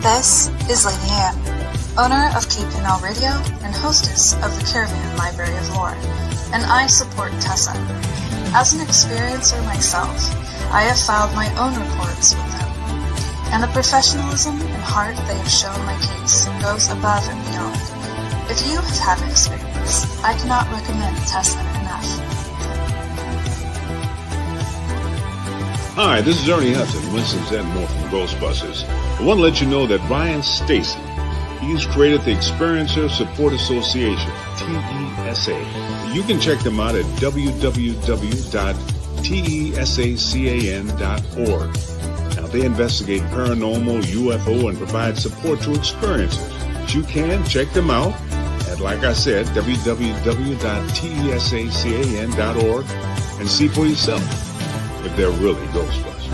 This is Lady Anne, owner of Capitular Radio and hostess of the Caravan Library of Lore, and I support Tessa. As an experiencer myself, I have filed my own reports with them, and the professionalism and heart they have shown my case goes above and beyond. If you have had an experience, I cannot recommend Tessa enough. Hi, this is Ernie Hudson, Winston's and more from Ghostbusters. I want to let you know that Ryan Stacy, he's created the Experiencer Support Association, TESA. You can check them out at www.tesacan.org. Now, they investigate paranormal, UFO, and provide support to experiencers. But you can check them out at, like I said, www.tesacan.org and see for yourself if they're really Ghostbusters.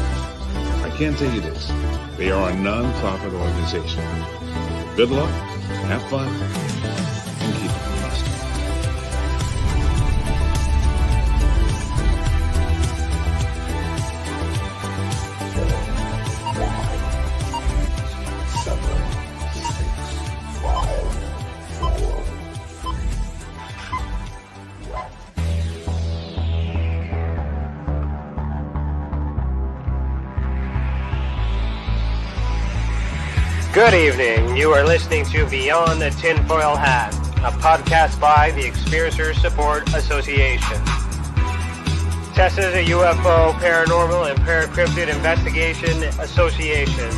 I can tell you this, they are a non-profit organization. Good luck, have fun, and keep it honest. Good evening. You are listening to Beyond the Tinfoil Hat, a podcast by the Experiencer Support Association. Tessa is a UFO, paranormal, and paracryptid investigation association.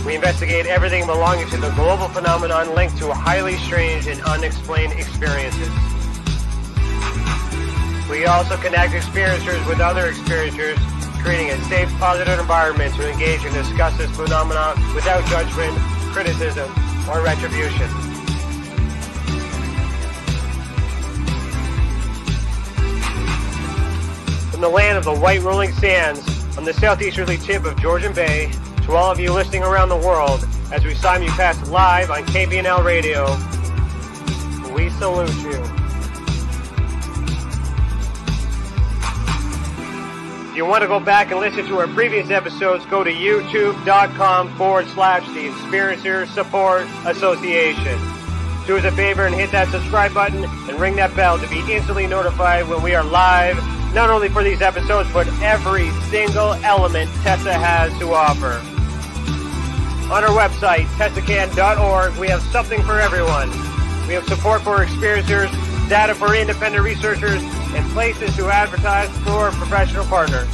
We investigate everything belonging to the global phenomenon linked to highly strange and unexplained experiences. We also connect experiencers with other experiencers, creating a safe, positive environment to engage and discuss this phenomenon without judgment, criticism, or retribution. From the land of the white rolling sands on the southeasterly tip of Georgian Bay, to all of you listening around the world, as we simulcast live on KBNL Radio, we salute you. If you want to go back and listen to our previous episodes, go to youtube.com/the Experiencer Support Association. Do us a favor and hit that subscribe button and ring that bell to be instantly notified when we are live, not only for these episodes, but every single element Tessa has to offer. On our website, tessacan.org, we have something for everyone. We have support for experiencers, data for independent researchers, and places to advertise for professional partners.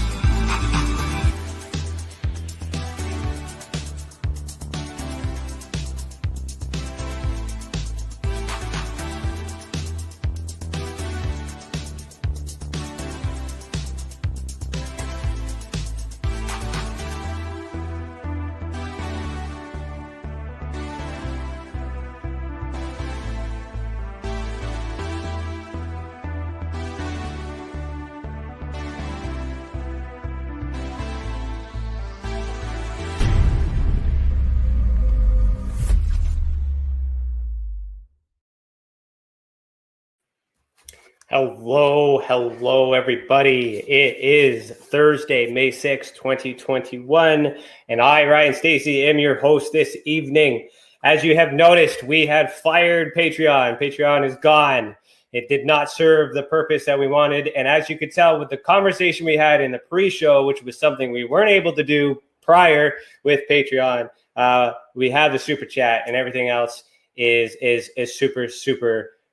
Hello, everybody. It is Thursday, May 6th, 2021, and I, Ryan Stacy, am your host this evening. As you have noticed, we had fired Patreon. Patreon is gone. It did not serve the purpose that we wanted, and as you could tell with the conversation we had in the pre-show, which was something we weren't able to do prior with Patreon, we have the super chat, and everything else is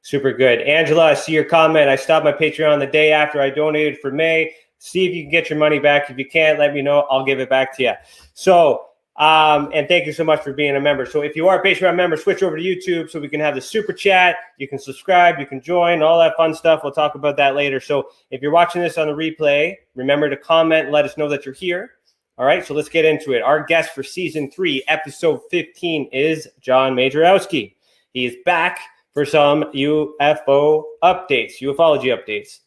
super good. Angela, I see your comment. I stopped my Patreon the day after I donated for May. See if you can get your money back. If you can't, let me know. I'll give it back to you. So, and thank you so much for being a member. So if you are a Patreon member, switch over to YouTube so we can have the super chat. You can subscribe, you can join, all that fun stuff. We'll talk about that later. So if you're watching this on the replay, remember to comment and let us know that you're here. All right, so let's get into it. Our guest for Season 3, Episode 15 is Jon Majerowski. He is back for some UFO updates, ufology updates.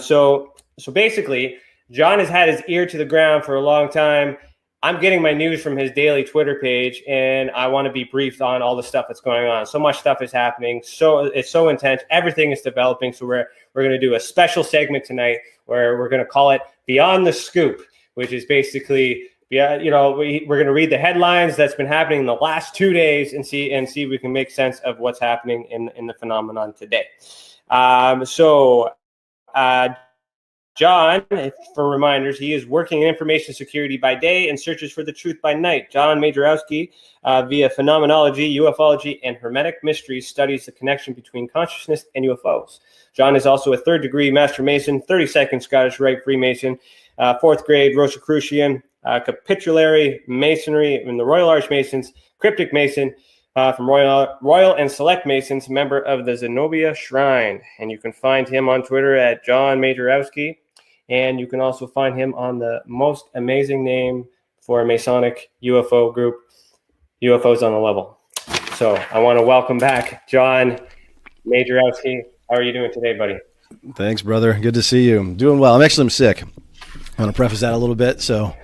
So basically, Jon has had his ear to the ground for a long time. I'm getting my news from his daily Twitter page, and I want to be briefed on all the stuff that's going on. So much stuff is happening. So it's so intense. Everything is developing. So we're going to do a special segment tonight where we're going to call it Beyond the Scoop, which is basically yeah, we're going to read the headlines that's been happening in the last 2 days and see if we can make sense of what's happening in the phenomenon today. John, for reminders, he is working in information security by day and searches for the truth by night. Jon Majerowski, via Phenomenology, Ufology, and Hermetic Mysteries, studies the connection between consciousness and UFOs. John is also a third-degree Master Mason, 32nd Scottish Rite Freemason, fourth grade Rosicrucian, Capitular Masonry in the Royal Archmasons, Cryptic Mason, from Royal and Select Masons, member of the Zenobia Shrine. And you can find him on Twitter at Jon Majerowski. And you can also find him on the most amazing name for a Masonic UFO group, UFOs on the Level. So I want to welcome back Jon Majerowski. How are you doing today, buddy? Thanks, brother. Good to see you. I'm doing well. I'm sick. I want to preface that a little bit. So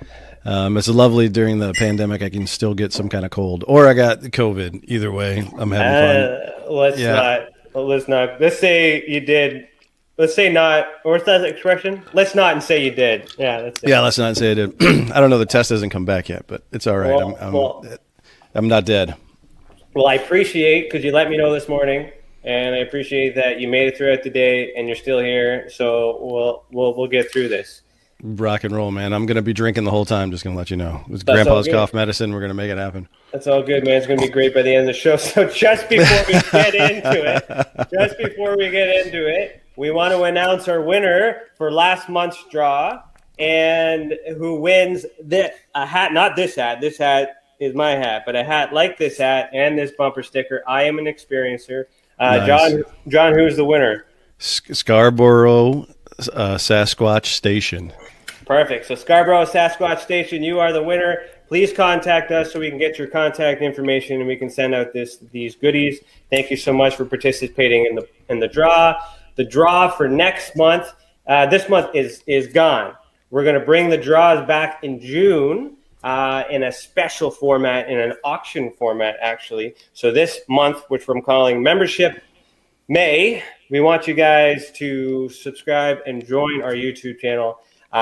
it's lovely during the pandemic. I can still get some kind of cold, or I got COVID. Either way, I'm having fun. Let's not. Let's say you did. Let's say not. Or what's that expression? Let's not and say you did. Yeah. Let's not say I did. I don't know. The test hasn't come back yet, but it's all right. I'm not dead. Well, I appreciate because you let me know this morning, and I appreciate that you made it throughout the day and you're still here. So we'll get through this. Rock and roll, man. I'm going to be drinking the whole time. Just going to let you know. It's Grandpa's cough medicine. We're going to make it happen. That's all good, man. It's going to be great by the end of the show. So just before we get into it, we want to announce our winner for last month's draw and who wins a hat, not this hat. This hat is my hat, but a hat like this hat and this bumper sticker. I am an experiencer. Nice. John, who's the winner? Scarborough Sasquatch Station. Perfect. So Scarborough Sasquatch Station, you are the winner. Please contact us so we can get your contact information and we can send out these goodies. Thank you so much for participating in the draw. The draw for next month, this month is gone. We're going to bring the draws back in June in a special format, in an auction format, actually. So this month, which I'm calling Membership May, we want you guys to subscribe and join our YouTube channel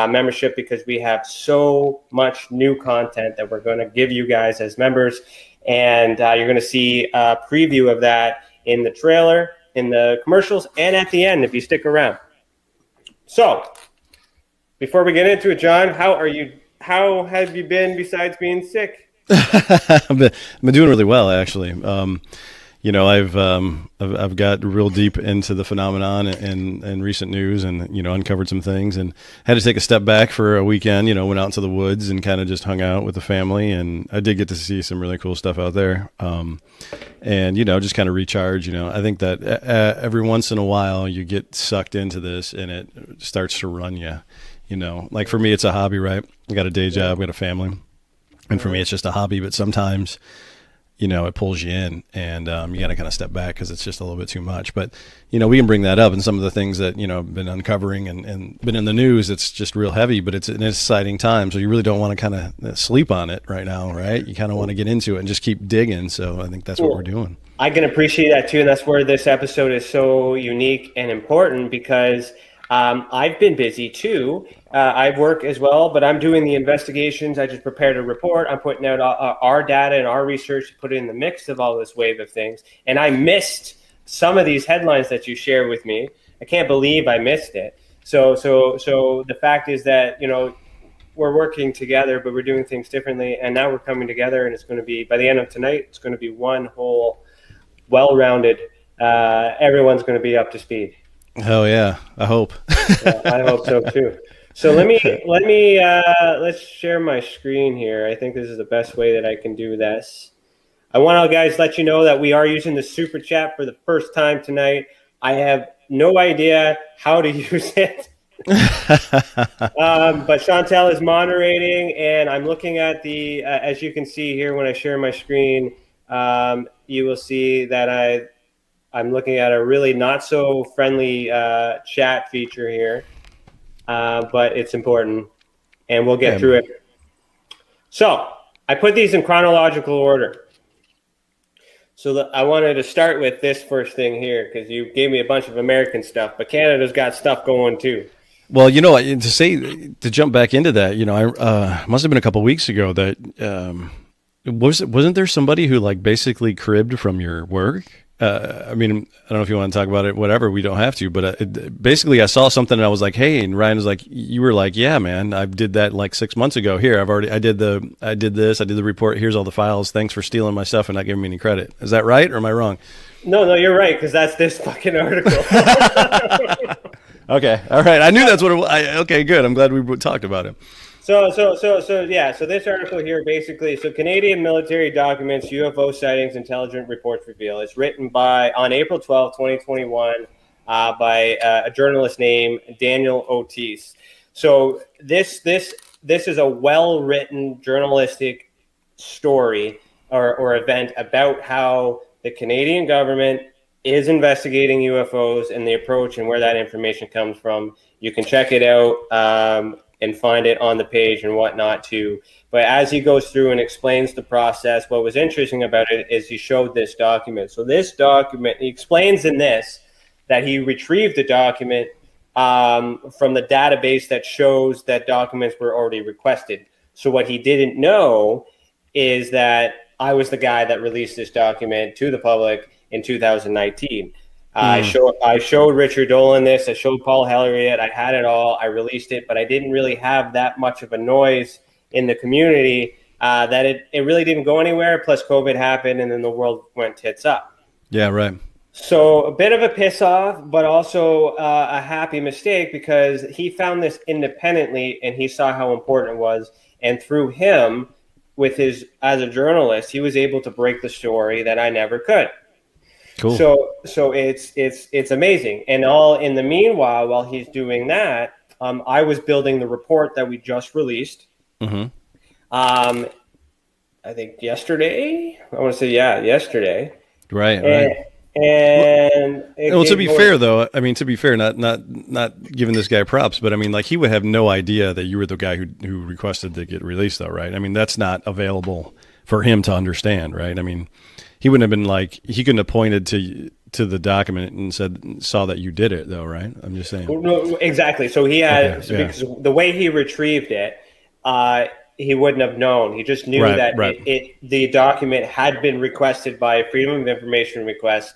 membership because we have so much new content that we're going to give you guys as members. And you're going to see a preview of that in the trailer, in the commercials, and at the end if you stick around. So before we get into it, John, how are you? How have you been besides being sick? I've been doing really well, actually. I've got real deep into the phenomenon and recent news and, uncovered some things and had to take a step back for a weekend, went out into the woods and kind of just hung out with the family. And I did get to see some really cool stuff out there. And just kind of recharge, I think that every once in a while you get sucked into this and it starts to run you, like for me, it's a hobby, right? I got a day job, got a family. And for me, it's just a hobby, but sometimes it pulls you in and you got to kind of step back because it's just a little bit too much. But, we can bring that up and some of the things that, I've been uncovering and been in the news. It's just real heavy, but it's an exciting time. So you really don't want to kind of sleep on it right now, right? You kind of want to get into it and just keep digging. So I think that's what we're doing. I can appreciate that too. And that's where this episode is so unique and important because I've been busy too. I work as well, but I'm doing the investigations. I just prepared a report. I'm putting out our data and our research to put it in the mix of all this wave of things. And I missed some of these headlines that you shared with me. I can't believe I missed it. So the fact is that, we're working together, but we're doing things differently. And now we're coming together and it's going to be, by the end of tonight, it's going to be one whole well-rounded, everyone's going to be up to speed. Oh yeah, I hope. Yeah, I hope so too. So let's share my screen here. I think this is the best way that I can do this. I want to guys let you know that we are using the super chat for the first time tonight. I have no idea how to use it. But Chantel is moderating and I'm looking at the as you can see here when I share my screen, you will see that I'm looking at a really not so friendly chat feature here, but it's important, and we'll get through it. So I put these in chronological order. So I wanted to start with this first thing here because you gave me a bunch of American stuff, but Canada's got stuff going too. Well, to jump back into that, I must have been a couple weeks ago that wasn't there somebody who like basically cribbed from your work? I mean, I don't know if you want to talk about it, whatever, we don't have to, but basically I saw something and I was like, hey, and Ryan was like, you were like, yeah, man, I did that like 6 months ago. Here, I did the report. Here's all the files. Thanks for stealing my stuff and not giving me any credit. Is that right? Or am I wrong? No, you're right. Cause that's this fucking article. Okay. All right. I knew that's what it was. Okay, good. I'm glad we talked about it. So this article here basically, Canadian military documents, UFO sightings, intelligent reports reveal. It's written on April 12, 2021, by a journalist named Daniel Otis. So this is a well-written journalistic story or event about how the Canadian government is investigating UFOs and the approach and where that information comes from. You can check it out and find it on the page and whatnot too. But as he goes through and explains the process, what was interesting about it is he showed this document. So this document, he explains in this that he retrieved the document from the database that shows that documents were already requested. So what he didn't know is that I was the guy that released this document to the public in 2019. I showed Richard Dolan this. I showed Paul Helleriot. I had it all. I released it, but I didn't really have that much of a noise in the community that it really didn't go anywhere. Plus, COVID happened, and then the world went tits up. Yeah, right. So a bit of a piss off, but also a happy mistake because he found this independently, and he saw how important it was. And through him, as a journalist, he was able to break the story that I never could. Cool. So it's amazing. And all in the meanwhile, while he's doing that, I was building the report that we just released. Mm-hmm. I think yesterday. I want to say yesterday. Right. To be fair, though, I mean, not giving this guy props, but I mean, like he would have no idea that you were the guy who requested to get released, though, right? I mean, that's not available for him to understand, right? I mean, he wouldn't have been like he couldn't have pointed to the document and saw that you did it, though, right? I'm just saying. No, exactly. So he had because the way he retrieved it, he wouldn't have known. He just knew that the document had been requested by a Freedom of Information request,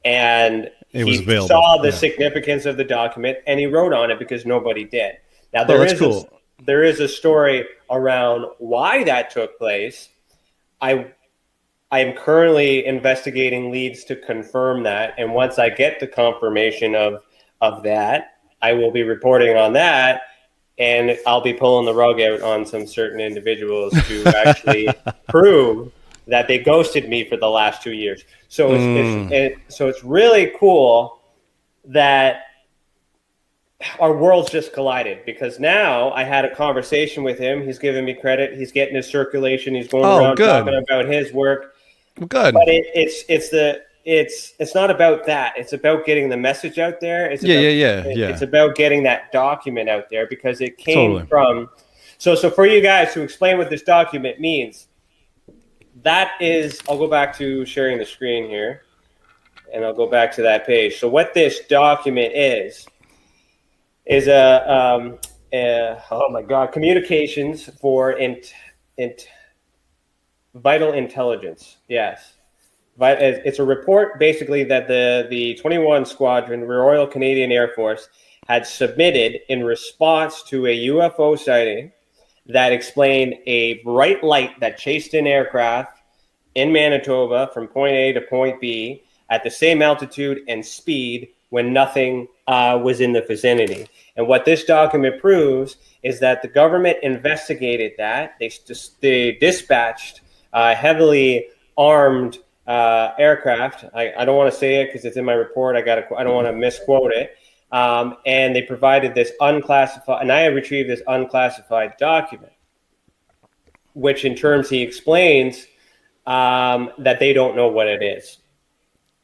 and he saw the significance of the document, and he wrote on it because nobody did. Now there is a story around why that took place. I am currently investigating leads to confirm that, and once I get the confirmation of that, I will be reporting on that, and I'll be pulling the rug out on some certain individuals to actually prove that they ghosted me for the last 2 years. So it's really cool that our worlds just collided, because now I had a conversation with him. He's giving me credit. He's getting his circulation. He's going around talking about his work. Good. But it's not about that. It's about getting the message out there. It's about getting that document out there because it came from. So for you guys to explain what this document means, that is, I'll go back to sharing the screen here, and I'll go back to that page. So what this document is communications for vital intelligence. Yes. It's a report basically that the 21 Squadron, Royal Canadian Air Force, had submitted in response to a UFO sighting that explained a bright light that chased an aircraft in Manitoba from point A to point B at the same altitude and speed when nothing was in the vicinity. And what this document proves is that the government investigated that. They dispatched heavily armed aircraft. I don't want to say it because it's in my report. I don't want to misquote it. And they provided this unclassified, and I have retrieved this unclassified document, which in terms he explains that they don't know what it is.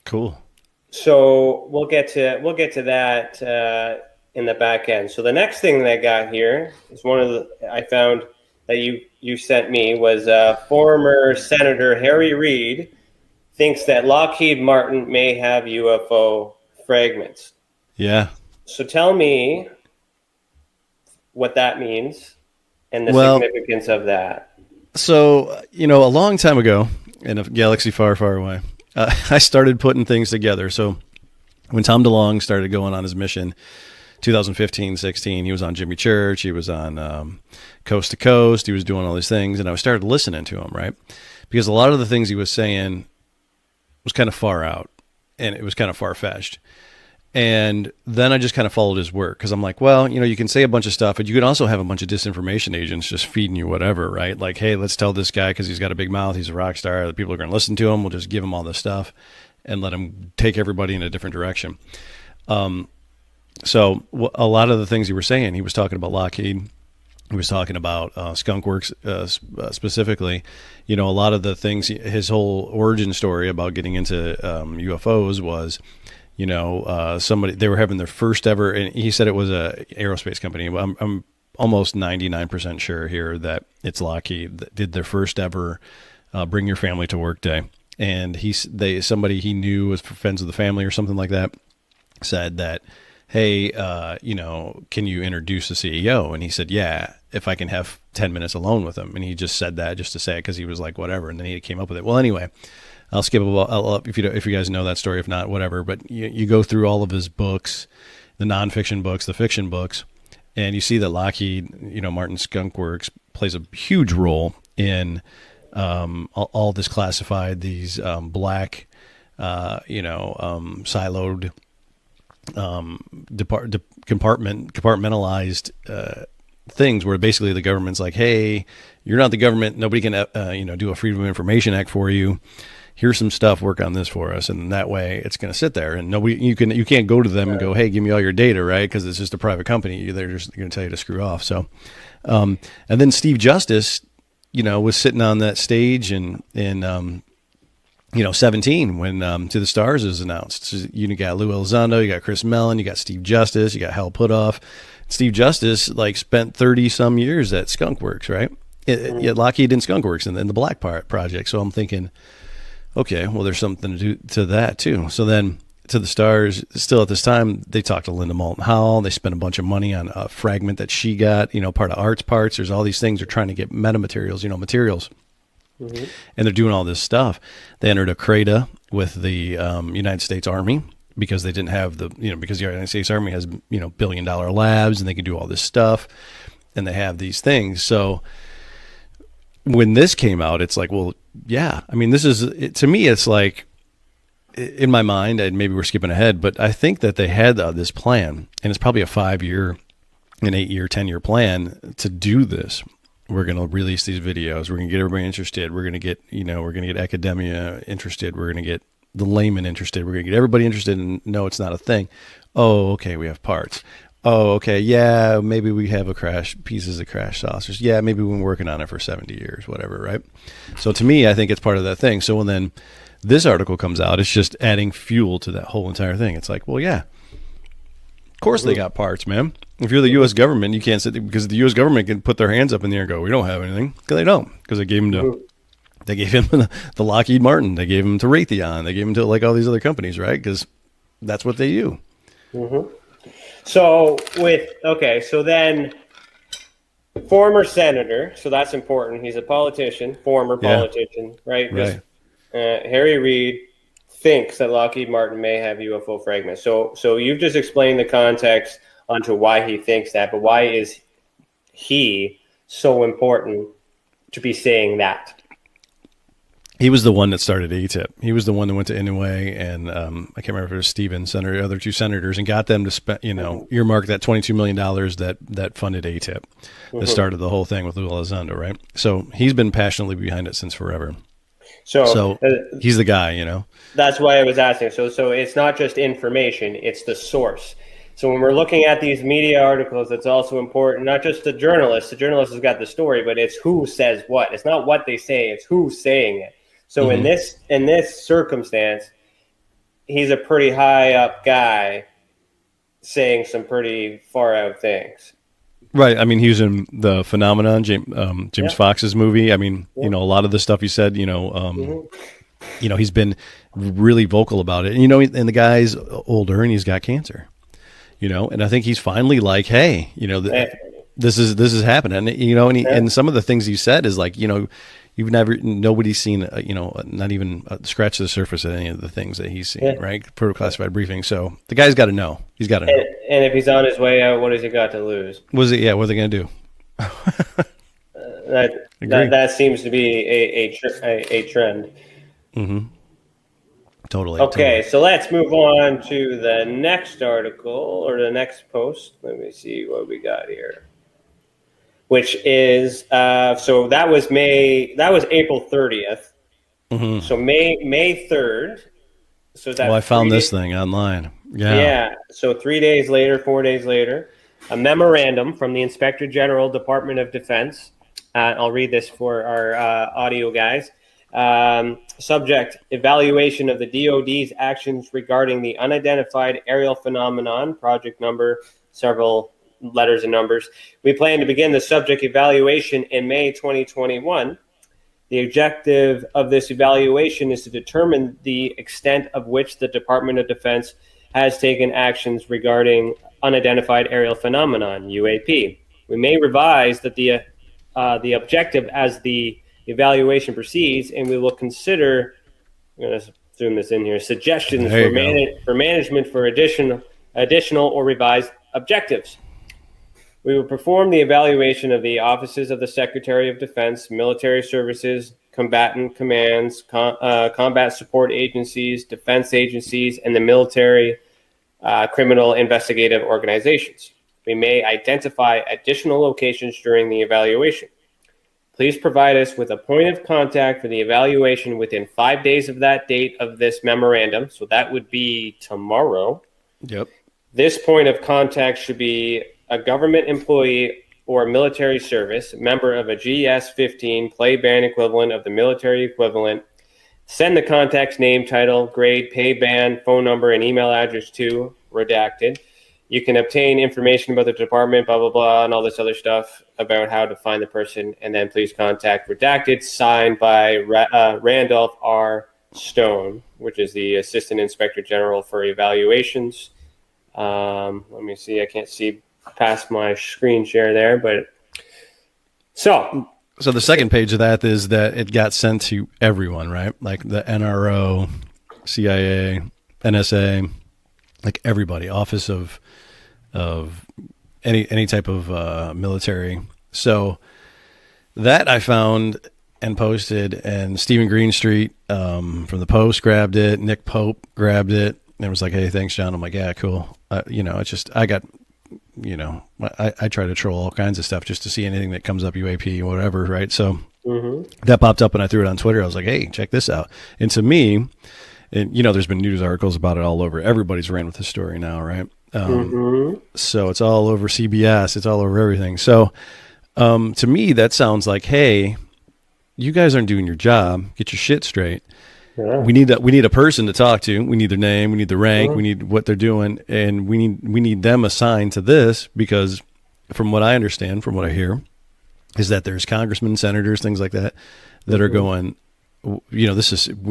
Cool. So we'll get to that in the back end. So the next thing that I got here is I found that you sent me was former Senator Harry Reid thinks that Lockheed Martin may have UFO fragments. Yeah. So tell me what that means and the Well, significance of that. So, a long time ago in a galaxy far, far away, I started putting things together. So when Tom DeLonge started going on his mission, 2015, 16, he was on Jimmy Church. He was on Coast to Coast. He was doing all these things. And I started listening to him, right? Because a lot of the things he was saying was kind of far out and it was kind of far-fetched. And then I just kind of followed his work because I'm like, well, you can say a bunch of stuff, but you can also have a bunch of disinformation agents just feeding you whatever, right? Like, hey, let's tell this guy because he's got a big mouth, he's a rock star, the people are going to listen to him. We'll just give him all this stuff and let him take everybody in a different direction. So a lot of the things he was saying, he was talking about Lockheed. He was talking about Skunk Works specifically. A lot of the things, his whole origin story about getting into UFOs was, somebody, they were having their first ever, and he said it was a aerospace company. I'm almost 99% sure here that it's Lockheed that did their first ever bring your family to work day. And somebody he knew was friends of the family or something like that said that, hey, can you introduce the CEO? And he said, yeah, if I can have 10 minutes alone with him. And he just said that just to say it because he was like, whatever. And then he came up with it. Well, anyway, I'll skip if you guys know that story. If not, whatever. But you go through all of his books, the nonfiction books, the fiction books, and you see that Lockheed, Martin Skunk Works plays a huge role in all this classified, these black, siloed, compartmentalized things where basically the government's like, hey, you're not the government. Nobody can, do a Freedom of Information Act for you. Here's some stuff, work on this for us. And that way it's going to sit there and you can't go to them and go, hey, give me all your data, right? Because it's just a private company. They're just going to tell you to screw off. So, and then Steve Justice, was sitting on that stage in 17 when To the Stars is announced. So you got Lou Elizondo, you got Chris Mellon, you got Steve Justice, you got Hal Puthoff. Steve Justice spent 30 some years at Skunk Works, right? At Lockheed and Skunk Works and then the Black Project. So I'm thinking, okay, well, there's something to do to that too. So then To the Stars, still at this time, they talked to Linda Moulton Howe. They spent a bunch of money on a fragment that she got, part of Art's parts. There's all these things. They're trying to get materials. Mm-hmm. And they're doing all this stuff. They entered a CRADA with the United States Army because they didn't have because the United States Army has, $1 billion labs and they can do all this stuff and they have these things. So when this came out, it's like, well, yeah, to me, it's like in my mind, and maybe we're skipping ahead, but I think that they had this plan and it's probably a 5-year, an 8-year, 10-year plan to do this. We're going to release these videos. We're going to get everybody interested. We're going to get, we're going to get academia interested. We're going to get the layman interested. We're going to get everybody interested and no, it's not a thing. Oh, okay. We have parts. Oh, okay. Yeah. Maybe we have pieces of crash saucers. Yeah. Maybe we've been working on it for 70 years, whatever. Right. So to me, I think it's part of that thing. So when then this article comes out, it's just adding fuel to that whole entire thing. It's like, well, yeah, of course they got parts, man. If you're the U.S. government, you can't sit there because the U.S. government can put their hands up in the air and go, we don't have anything. Because they don't. Because they gave him the Lockheed Martin. They gave him to Raytheon. They gave him to all these other companies, right? Because that's what they do. Mm-hmm. So then former senator. So that's important. He's a politician, former politician, right? Right. Harry Reid thinks that Lockheed Martin may have UFO fragments. So you've just explained the context onto why he thinks that, but why is he so important to be saying that? He was the one that started ATIP. He was the one that went to Inouye and I can't remember if it was Stevens, the other two senators, and got them to spend, earmark that $22 million that funded ATIP, that started the whole thing with Lou Elizondo, right? So he's been passionately behind it since forever. So he's the guy, That's why I was asking. So it's not just information, it's the source. So when we're looking at these media articles, it's also important, not just the journalist. The journalist has got the story, but it's who says what. It's not what they say, it's who's saying it. So in this circumstance, he's a pretty high up guy saying some pretty far out things. Right. He was in the Phenomenon, James Fox's movie. A lot of the stuff he said, he's been really vocal about it. And the guy's older and he's got cancer. And I think he's finally like, hey, this is happening. You know, and some of the things you said is like, you know, nobody's seen, you know, not even scratch the surface of any of the things that he's seen, right? Proto-classified briefing. So the guy's got to know. He's got to know. And if he's on his way out, what has he got to lose? What are they going to do? That seems to be a trend. Mm-hmm. Totally. Okay, so let's move on to the next article or the next post. Let me see what we got here. Which is so that was April 30th. Mm-hmm. So May 3rd. So that I found this thing online. Yeah. Yeah. So 4 days later, a memorandum from the Inspector General, Department of Defense. I'll read this for our audio guys. Subject: evaluation of the DoD's actions regarding the unidentified aerial phenomenon. Project number, several letters and numbers. We plan to begin the subject evaluation in May 2021. The objective of this evaluation is to determine the extent of which the Department of Defense has taken actions regarding unidentified aerial phenomenon, UAP. We may revise that the objective as the evaluation proceeds, and we will consider, I'm going to zoom this in here, suggestions for management for additional or revised objectives. We will perform the evaluation of the offices of the Secretary of Defense, military services, combatant commands, combat support agencies, defense agencies, and the military criminal investigative organizations. We may identify additional locations during the evaluation. Please provide us with a point of contact for the evaluation within 5 days of that date of this memorandum. So that would be tomorrow. Yep. This point of contact should be a government employee or military service, member of a GS-15 play band equivalent of the military equivalent. Send the contact's name, title, grade, pay band, phone number, and email address to redacted. You can obtain information about the department, blah, blah, blah, and all this other stuff about how to find the person. And then please contact redacted, signed by Randolph R. Stone, which is the Assistant Inspector General for Evaluations. Let me see. I can't see past my screen share there, but so the second page of that is that it got sent to everyone, right? Like the NRO, CIA, NSA, like everybody, Office of any type of military. So that I found and posted, and Stephen Greenstreet from the Post grabbed it. Nick Pope grabbed it and was like, "Hey, thanks, John." I'm like, "Yeah, cool." It's just I try to troll all kinds of stuff just to see anything that comes up, UAP, whatever, right? So that popped up and I threw it on Twitter. I was like, "Hey, check this out." And to me, and there's been news articles about it all over. Everybody's ran with this story now, right? So it's all over CBS. It's all over everything. So to me, that sounds like, hey, you guys aren't doing your job. Get your shit straight. Yeah. We need a person to talk to. We need their name. We need the rank. We need what they're doing, and we need them assigned to this, because from what I understand, from what I hear, is that there's congressmen, senators, things like that are going, we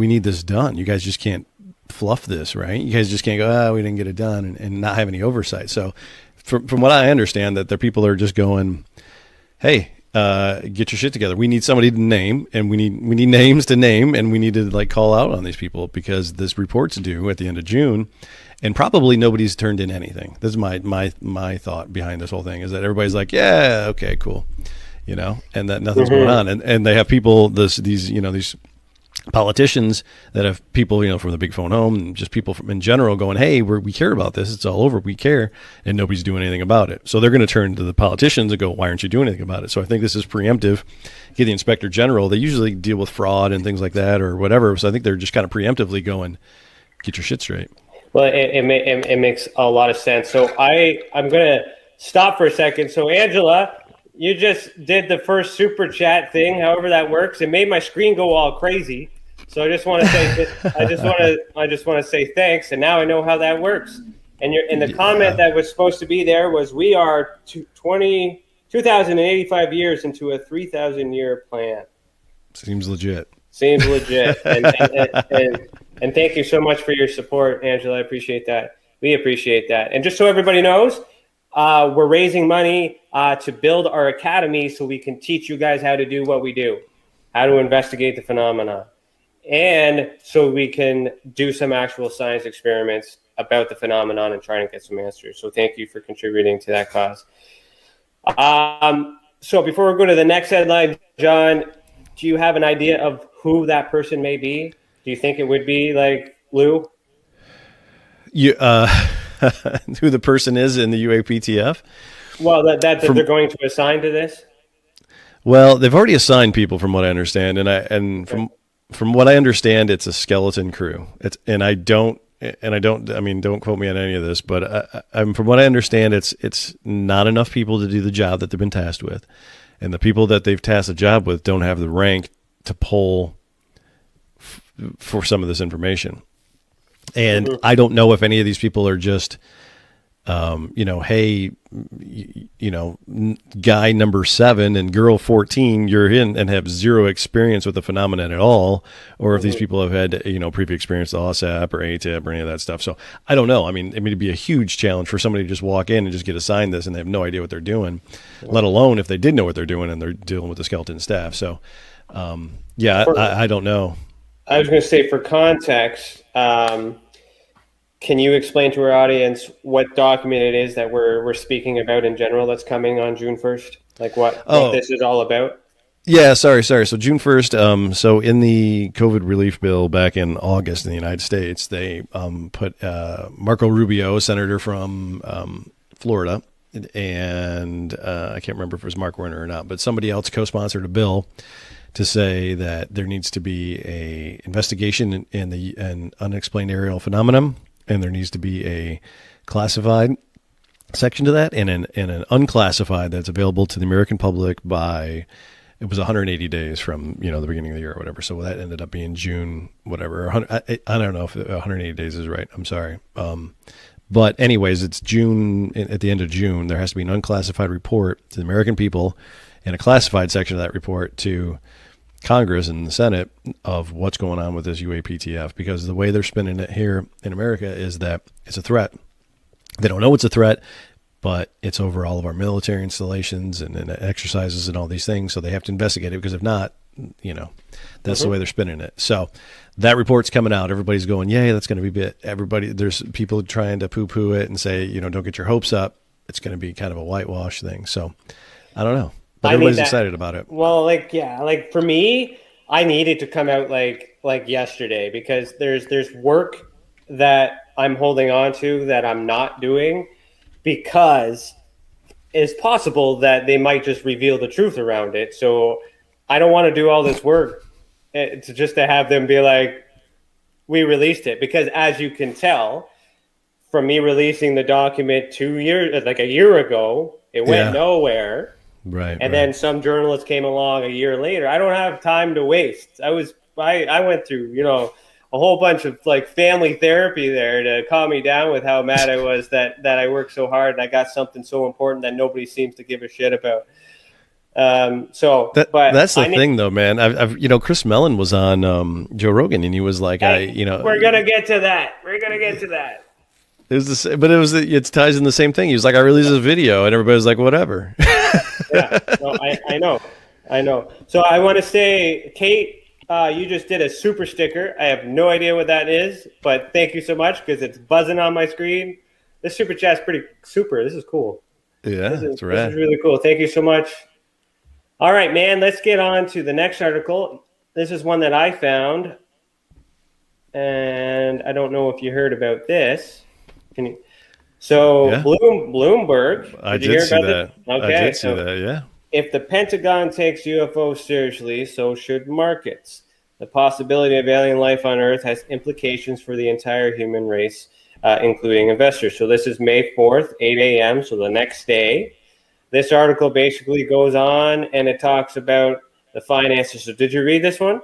need this done. You guys just can't fluff this, right? You guys just can't go, we didn't get it done, and not have any oversight. So from what I understand, that their people are just going, hey, get your shit together. We need somebody to name, and we need names to name, and we need to call out on these people, because this report's due at the end of June, and probably nobody's turned in anything. This is my thought behind this whole thing, is that everybody's like, yeah, okay, cool, and that nothing's going on, and they have people, these politicians that have people, from the big phone home, and just people in general going, hey, we care about this. It's all over. We care. And nobody's doing anything about it. So they're going to turn to the politicians and go, why aren't you doing anything about it? So I think this is preemptive. Get the Inspector General. They usually deal with fraud and things like that or whatever. So I think they're just kind of preemptively going, get your shit straight. Well, it makes a lot of sense. So I'm going to stop for a second. So Angela, you just did the first super chat thing, however that works. It made my screen go all crazy. So I just want to say, I just want to say thanks. And now I know how that works. And the comment that was supposed to be there was, we are 2,085 years into a 3,000-year plan. Seems legit. And thank you so much for your support, Angela. I appreciate that. We appreciate that. And just so everybody knows, we're raising money to build our academy so we can teach you guys how to do what we do, how to investigate the phenomena, and so we can do some actual science experiments about the phenomenon and try and get some answers. So thank you for contributing to that cause. So before we go to the next headline, John, do you have an idea of who that person may be? Do you think it would be like Lou? You, who the person is in the UAPTF? Well, that they're going to assign to this? Well, they've already assigned people from what I understand. From what I understand, it's a skeleton crew. Don't quote me on any of this, but from what I understand, it's not enough people to do the job that they've been tasked with. And the people that they've tasked the job with don't have the rank to pull for some of this information. And I don't know if any of these people are just, hey, guy number 7 and girl 14, you're in and have zero experience with the phenomenon at all, or if these people have had, previous experience with OSAP or ATIP or any of that stuff. So I don't know. I mean, it'd be a huge challenge for somebody to just walk in and just get assigned this and they have no idea what they're doing, let alone if they did know what they're doing and they're dealing with the skeleton staff. So, I don't know. I was going to say, for context, can you explain to our audience what document it is that we're speaking about in general that's coming on June 1st? Like what this is all about? Yeah, sorry. So June 1st, so in the COVID relief bill back in August in the United States, they put Marco Rubio, a senator from Florida, and I can't remember if it was Mark Warner or not, but somebody else co-sponsored a bill to say that there needs to be a investigation in an unexplained aerial phenomenon, and there needs to be a classified section to that, and an unclassified that's available to the American public by, it was 180 days from the beginning of the year or whatever. So that ended up being June, whatever. I don't know if 180 days is right. I'm sorry. But anyways, it's June. At the end of June, there has to be an unclassified report to the American people and a classified section of that report to Congress and the Senate of what's going on with this UAPTF, because the way they're spinning it here in America is that it's a threat. They don't know it's a threat, but it's over all of our military installations and exercises and all these things. So they have to investigate it, because if not, that's the way they're spinning it. So that report's coming out. Everybody's going, yay, that's going to be it. There's people trying to poo-poo it and say, don't get your hopes up. It's going to be kind of a whitewash thing. So I don't know. But everybody's excited about it. Well, for me, I needed to come out like yesterday, because there's work that I'm holding on to that I'm not doing, because it's possible that they might just reveal the truth around it. So I don't want to do all this work to have them be like, we released it, because as you can tell from me releasing the document a year ago, it went nowhere. Right. And then some journalist came along a year later. I don't have time to waste. I went through, a whole bunch of family therapy there to calm me down with how mad I was that I worked so hard and I got something so important that nobody seems to give a shit about. That's the thing though, man. I've Chris Mellon was on Joe Rogan, and he was like, we're gonna get to that. We're gonna get to that. It was it ties in the same thing. He was like, I released a video, and everybody was like, whatever. Yeah, no, I know. So I want to say, Kate, you just did a super sticker. I have no idea what that is, but thank you so much, because it's buzzing on my screen. This super chat's pretty super. This is cool. Yeah, it's rad. This is really cool. Thank you so much. All right, man, let's get on to the next article. This is one that I found, and I don't know if you heard about this. Bloomberg. I did see that. Okay, I did see that. Yeah. If the Pentagon takes UFOs seriously, so should markets. The possibility of alien life on Earth has implications for the entire human race, including investors. So this is May 4th, 8 a.m., so the next day. This article basically goes on and it talks about the finances. So did you read this one?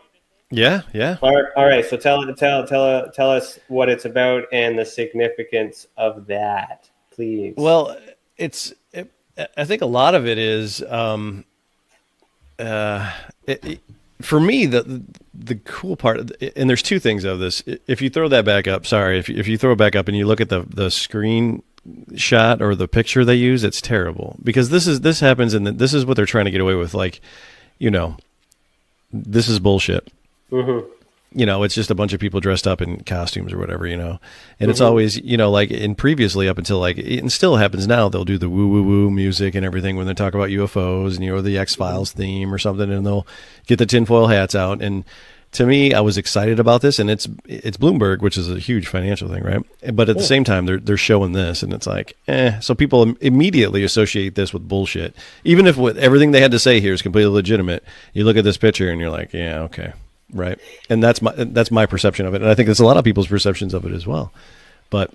Yeah. All right. So tell us what it's about and the significance of that, please. Well, I think a lot of it is, for me, the cool part, and there's two things of this. If you throw that back up, if you throw it back up and you look at the screen shot or the picture they use, it's terrible, because this happens, and this is what they're trying to get away with. Like, this is bullshit. Mm-hmm. It's just a bunch of people dressed up in costumes or whatever, and it's always, like in previously up until like, it still happens now, they'll do the woo woo woo music and everything when they talk about UFOs and, the X-Files theme or something, and they'll get the tinfoil hats out. And to me, I was excited about this, and it's Bloomberg, which is a huge financial thing, right? But at the same time, they're showing this, and it's like, so people immediately associate this with bullshit. Even if what everything they had to say here is completely legitimate, you look at this picture and you're like, yeah, okay. Right. And that's my perception of it. And I think there's a lot of people's perceptions of it as well. But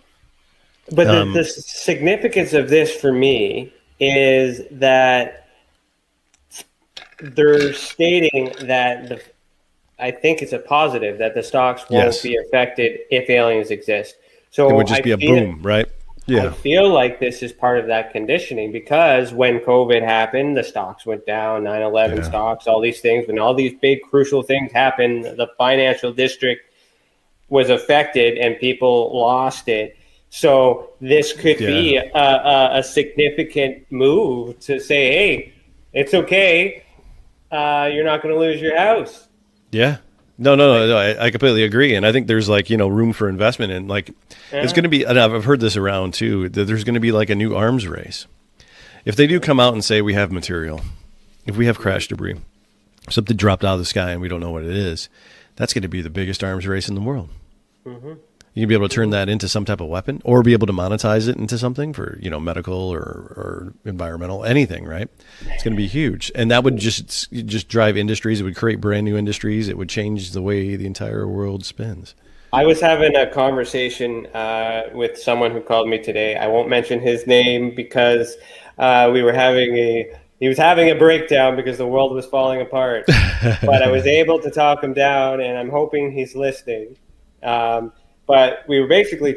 the significance of this for me is that they're stating that I think it's a positive that the stocks won't be affected if aliens exist. So it would just be a boom, right? Yeah. I feel like this is part of that conditioning, because when COVID happened, the stocks went down, 9/11 stocks, all these things. When all these big crucial things happened, the financial district was affected and people lost it. So this could be a significant move to say, hey, it's okay. You're not going to lose your house. Yeah. No, I completely agree. And I think there's like, room for investment, and like, it's going to be, and I've heard this around too, that there's going to be like a new arms race. If they do come out and say we have material, if we have crash debris, something dropped out of the sky and we don't know what it is, that's going to be the biggest arms race in the world. Mm-hmm. You can be able to turn that into some type of weapon, or be able to monetize it into something for, medical or environmental, anything, right? It's going to be huge. And that would just drive industries. It would create brand new industries. It would change the way the entire world spins. I was having a conversation with someone who called me today. I won't mention his name because he was having a breakdown because the world was falling apart. But I was able to talk him down, and I'm hoping he's listening. But we were basically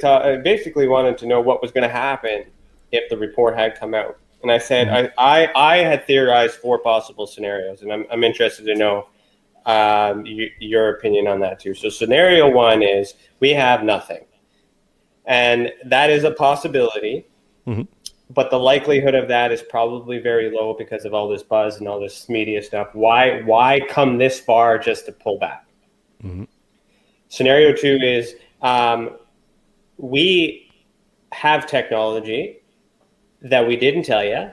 wanted to know what was going to happen if the report had come out. And I said, I had theorized 4 possible scenarios, and I'm interested to know your opinion on that too. So scenario 1 is we have nothing. And that is a possibility, but the likelihood of that is probably very low because of all this buzz and all this media stuff. Why come this far just to pull back? Mm-hmm. Scenario 2 is, we have technology that we didn't tell you,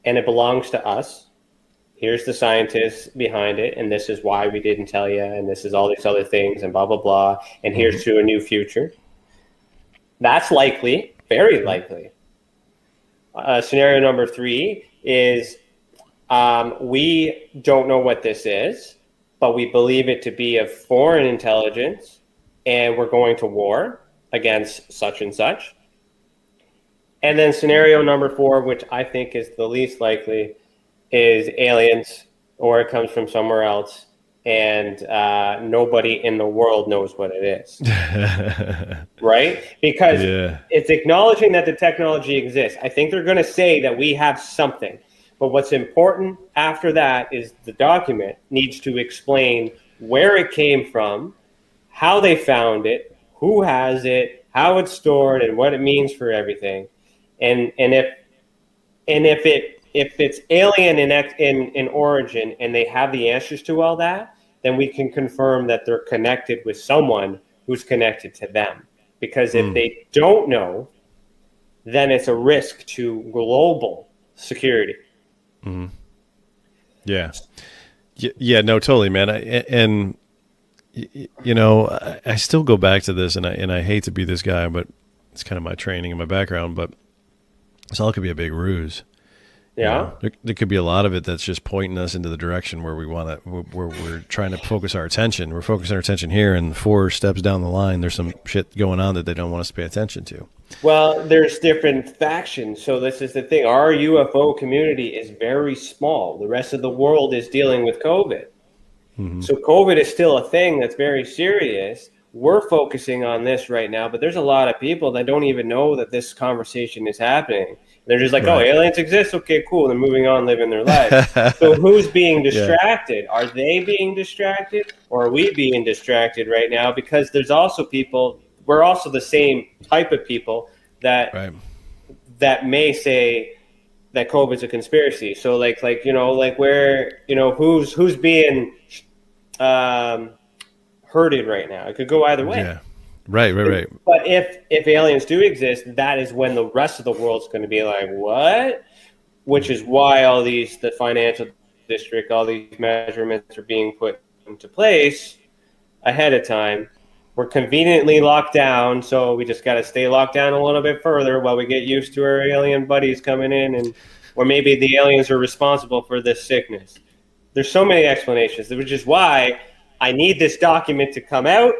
and it belongs to us. Here's the scientists behind it, and this is why we didn't tell you, and this is all these other things, and blah, blah, blah, and here's to a new future. That's likely, very likely. Scenario number 3 is we don't know what this is, but we believe it to be a foreign intelligence, and we're going to war against such and such. And then scenario number 4, which I think is the least likely, is aliens, or it comes from somewhere else, and nobody in the world knows what it is. Right? Because it's acknowledging that the technology exists. I think they're going to say that we have something. But what's important after that is the document needs to explain where it came from, how they found it, who has it, how it's stored, and what it means for everything. And if it's alien in origin and they have the answers to all that, then we can confirm that they're connected with someone who's connected to them. Because if they don't know, then it's a risk to global security. Mm-hmm. Yeah. Yeah, no, totally, man. I still go back to this, and I hate to be this guy, but it's kind of my training and my background, but this all could be a big ruse. Yeah. There could be a lot of it that's just pointing us into the direction where we're trying to focus our attention. We're focusing our attention here, and 4 steps down the line, there's some shit going on that they don't want us to pay attention to. Well, there's different factions. So this is the thing. Our UFO community is very small. The rest of the world is dealing with COVID. Mm-hmm. So COVID is still a thing that's very serious. We're focusing on this right now, but there's a lot of people that don't even know that this conversation is happening. They're just like, oh, aliens exist? Okay, cool. They're moving on, living their lives. So who's being distracted? Are they being distracted, or are we being distracted right now? Because there's also people, we're also the same type of people that that may say that COVID's a conspiracy. So like where, who's being herded right now. It could go either way. Yeah. Right. But if aliens do exist, that is when the rest of the world's going to be like, what? Which is why the financial district, all these measurements are being put into place ahead of time. We're conveniently locked down, so we just got to stay locked down a little bit further while we get used to our alien buddies coming in, or maybe the aliens are responsible for this sickness. There's so many explanations, which is why I need this document to come out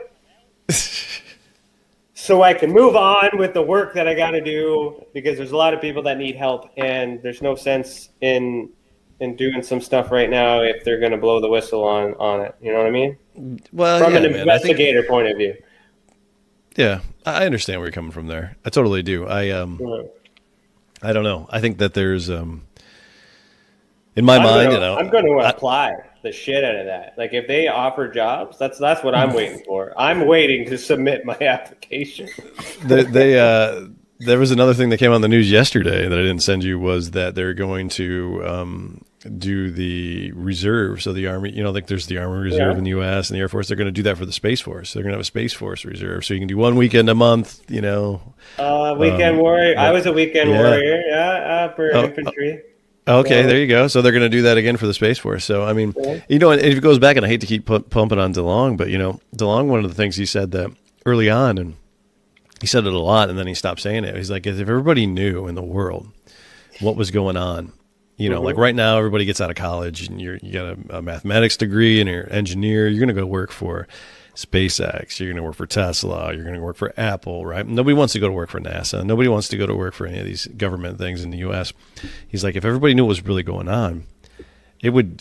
so I can move on with the work that I got to do, because there's a lot of people that need help, and there's no sense in doing some stuff right now if they're going to blow the whistle on it. You know what I mean? Well, from an investigator point of view. Yeah, I understand where you're coming from there. I totally do. I don't know. I think that there's in my mind, I'm going to apply the shit out of that. Like if they offer jobs, that's what I'm waiting for. I'm waiting to submit my application. There was another thing that came on the news yesterday that I didn't send you, was that they're going to do the reserve. So the Army, like there's the Army Reserve in the U.S. and the Air Force. They're going to do that for the Space Force. They're going to have a Space Force Reserve. So you can do one weekend a month, Weekend warrior. I was a weekend warrior. For infantry. Okay, there you go. So they're going to do that again for the Space Force. So, I mean, and if it goes back, and I hate to keep pumping on DeLong, but, DeLong, one of the things he said that early on, and he said it a lot, and then he stopped saying it. He's like, if everybody knew in the world what was going on, like right now, everybody gets out of college and you got a mathematics degree and you're an engineer, you're going to go work for SpaceX, you're going to work for Tesla, you're going to work for Apple, right? Nobody wants to go to work for NASA. Nobody wants to go to work for any of these government things in the U.S. He's like, if everybody knew what was really going on, it would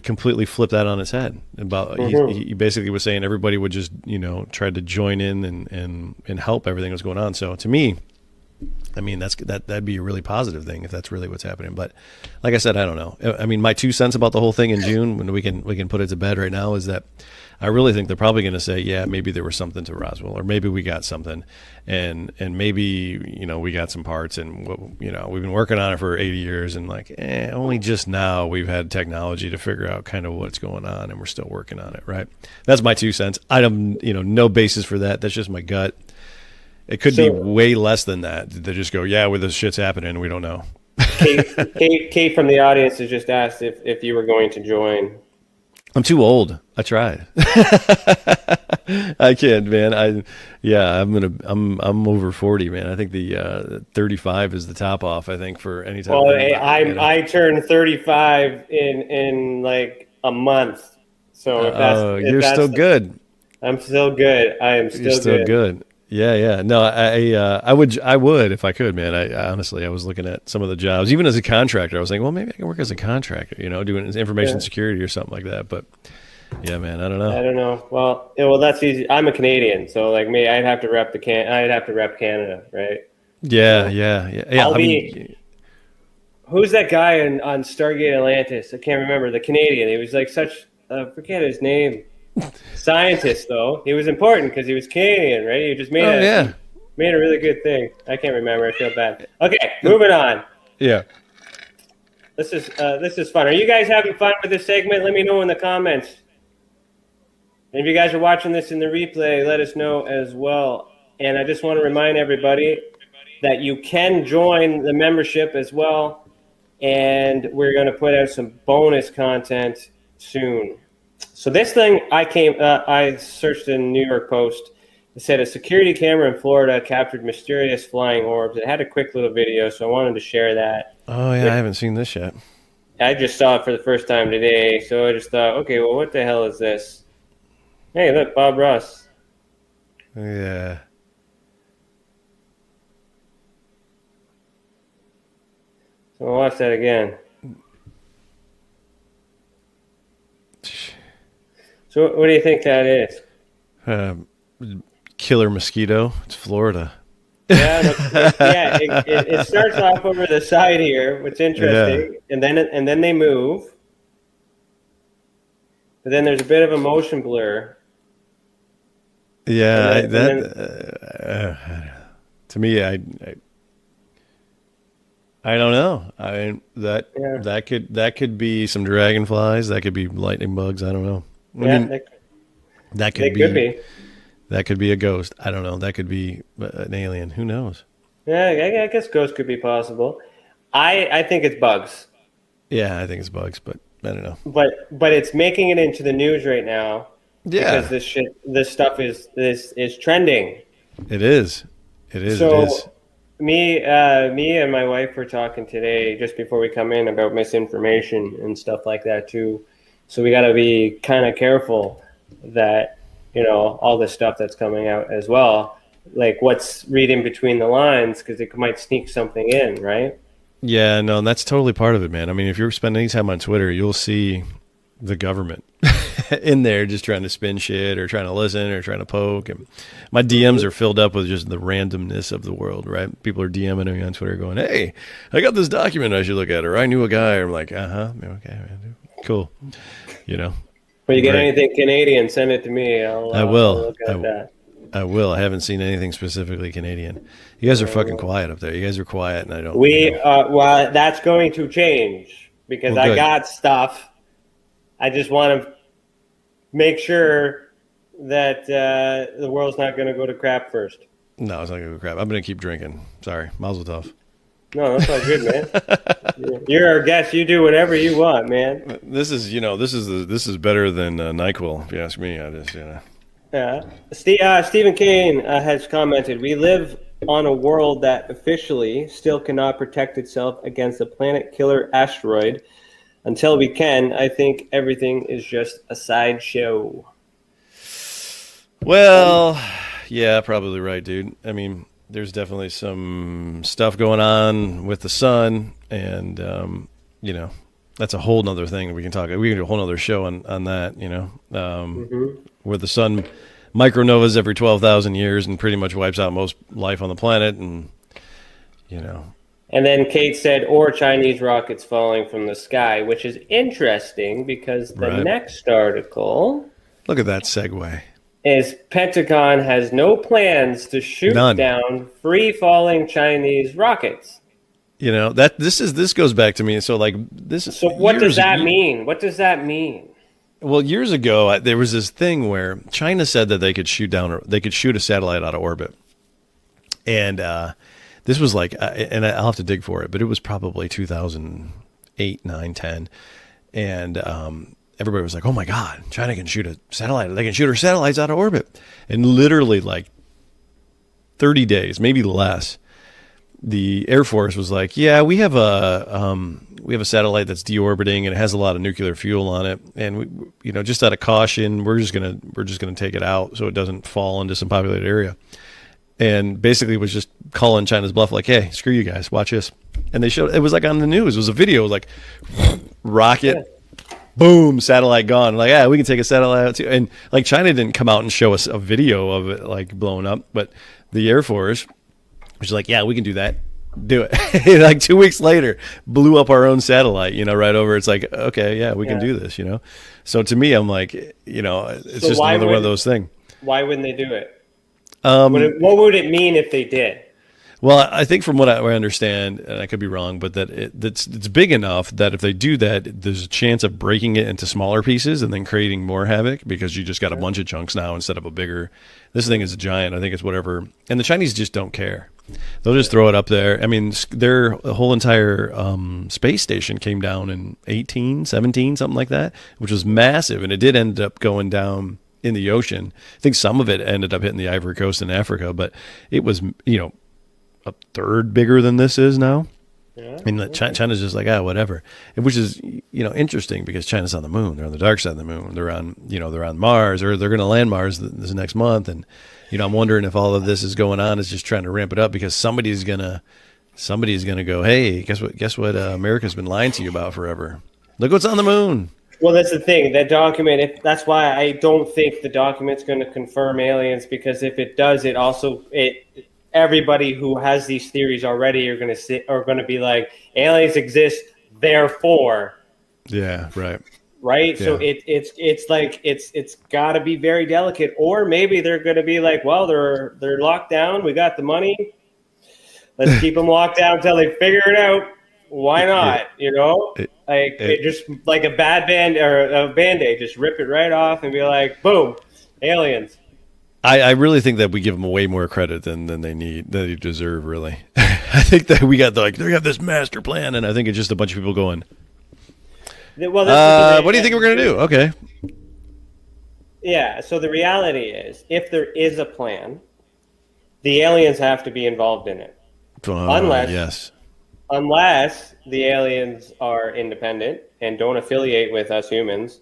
completely flip that on its head. He basically was saying everybody would just, try to join in and help everything that's going on. So to me, I mean, that'd be a really positive thing if that's really what's happening. But like I said, I don't know. I mean, my 2 cents about the whole thing in June, when we can put it to bed right now, is that I really think they're probably going to say, yeah, maybe there was something to Roswell, or maybe we got something, and maybe we got some parts, and we've been working on it for 80 years, and only just now we've had technology to figure out kind of what's going on, and we're still working on it. Right? That's my 2 cents. I don't, no basis for that. That's just my gut. It could be way less than that. They just go, yeah, where this shit's happening, we don't know. Kate from the audience has just asked if you were going to join. I'm too old. I tried. I can't, man. I'm over 40, man. I think the 35 is the top off, I think, for any time. Well, I turned 35 in like a month. So you're still good. I'm still good. I am still good. Yeah. No, I would if I could, man. I honestly, I was looking at some of the jobs, even as a contractor. I was like, well, maybe I can work as a contractor, doing information security or something like that. But yeah, man, I don't know. Well, that's easy. I'm a Canadian, so like me, I'd have to rep Canada, right? Yeah. Who's that guy on Stargate Atlantis? I can't remember. The Canadian. He was like I forget his name. Scientist, though. He was important because he was Canadian, right? He just made a really good thing. I can't remember. I feel bad. Okay, moving on. Yeah. This is fun. Are you guys having fun with this segment? Let me know in the comments. And if you guys are watching this in the replay, let us know as well. And I just want to remind everybody that you can join the membership as well. And we're going to put out some bonus content soon. So this thing I searched in New York Post. It said a security camera in Florida captured mysterious flying orbs. It had a quick little video, so I wanted to share that. Oh, yeah, I haven't seen this yet. I just saw it for the first time today, so I just thought, okay, well, what the hell is this? Hey, look, Bob Ross. Yeah. So I'll watch that again. So what do you think that is? Killer mosquito. It's Florida. Yeah, it starts off over the side here, which is interesting, and then they move. But then there's a bit of a motion blur. Yeah, to me, I don't know. I mean, that could be some dragonflies. That could be lightning bugs. I don't know. I Yeah, mean, that they could could be be. that could be a ghost. I don't know. That could be an alien. Who knows? Yeah, I guess ghosts could be possible. I think it's bugs, Yeah, I think it's bugs, but I don't know. but it's making it into the news right now because Yeah, this stuff is trending. it is. It is. It is. So me and my wife were talking today just before we come in about misinformation and stuff like that too. So we got to be kind of careful that all this stuff that's coming out as well, like what's reading between the lines because it might sneak something in, right? Yeah, no, and that's totally part of it, man. I mean, if you're spending any time on Twitter, you'll see the government in there just trying to spin shit or trying to listen or trying to poke. And my DMs are filled up with just the randomness of the world, right? People are DMing me on Twitter going, "Hey, I got this document I should look at," or "I knew a guy." Or I'm like, okay, cool. When you get Great. anything Canadian, send it to me. I I'll will. look at that. I will. I haven't seen anything specifically Canadian. You guys are fucking quiet up there. You guys are quiet, and I don't. Well, that's going to change because Well, I good. got stuff. I just want to make sure that the world's not going to go to crap first. No, it's not gonna go crap. I'm gonna keep drinking. Sorry, Mazel tov. No, that's all good, man. You're our guest. You do whatever you want, man. This is better than NyQuil, if you ask me. I just Yeah. Stephen Kane has commented, "We live on a world that officially still cannot protect itself against a planet-killer asteroid. Until we can, I think everything is just a sideshow." Well, yeah, probably right, dude. I mean, there's definitely some stuff going on with the sun, and that's a whole nother thing we can talk. We can do a whole nother show on that. Where the sun micronovas every 12,000 years and pretty much wipes out most life on the planet, and And then Kate said, or Chinese rockets falling from the sky, which is interesting because the Right. next article Look at that segue. is Pentagon has no plans to shoot None. down free-falling Chinese rockets. That this goes back to me. So like this. So what does years- that mean? What does that mean? Well, years ago, there was this thing where China said that they could shoot a satellite out of orbit, and this was like, and I'll have to dig for it, but it was probably 2008, 9, 10, and everybody was like, "Oh my God, China can shoot a satellite! They can shoot her satellites out of orbit!" And literally, like 30 days, maybe less, the Air Force was like, "Yeah, we have a satellite that's deorbiting and it has a lot of nuclear fuel on it, and we, just out of caution, we're just gonna take it out so it doesn't fall into some populated area." And basically was just calling China's bluff, like, "Hey, screw you guys, watch this." And they showed, it was like on the news, it was a video, like rocket, boom, satellite gone. Like, yeah, we can take a satellite out too. And like China didn't come out and show us a video of it like blowing up, but the Air Force was like, "Yeah, we can do that. Do it." Like 2 weeks later, blew up our own satellite, right over. It's like, okay, yeah, we can do this, So to me, I'm like, it's So just another one of those things. Why wouldn't they do it? What would it mean if they did? Well, I think from what I understand, and I could be wrong, but that it's big enough that if they do that, there's a chance of breaking it into smaller pieces and then creating more havoc because you just got a bunch of chunks now instead of a bigger. This thing is a giant. I think it's whatever. And the Chinese just don't care. They'll just throw it up there. I mean, their whole entire space station came down in 18, 17, something like that, which was massive. And it did end up going down in the ocean. I think some of it ended up hitting the Ivory Coast in Africa, but it was, a third bigger than this is now. Yeah, and China's just like, whatever. Which is, interesting because China's on the moon. They're on the dark side of the moon. They're on Mars, or they're going to land Mars this next month. And, I'm wondering if all of this is going on is just trying to ramp it up because somebody's going to go, "Hey, guess what America's been lying to you about forever. Look what's on the moon." Well, that's the thing. That document, that's why I don't think the document's going to confirm aliens, because if it does, everybody who has these theories already are going to be like, aliens exist, therefore. Yeah, right. Right. Yeah. So it's like it's got to be very delicate, or maybe they're going to be like, well, they're locked down. We got the money. Let's keep them locked down until they figure it out. Why not? You know, it just like a bad band or a Band-Aid, just rip it right off and be like, boom, aliens. I really think that we give them way more credit than they deserve. Really, I think that we got they got this master plan, and I think it's just a bunch of people going. Well, what do you think we're gonna do? Okay. Yeah. So the reality is, if there is a plan, the aliens have to be involved in it. Unless the aliens are independent and don't affiliate with us humans,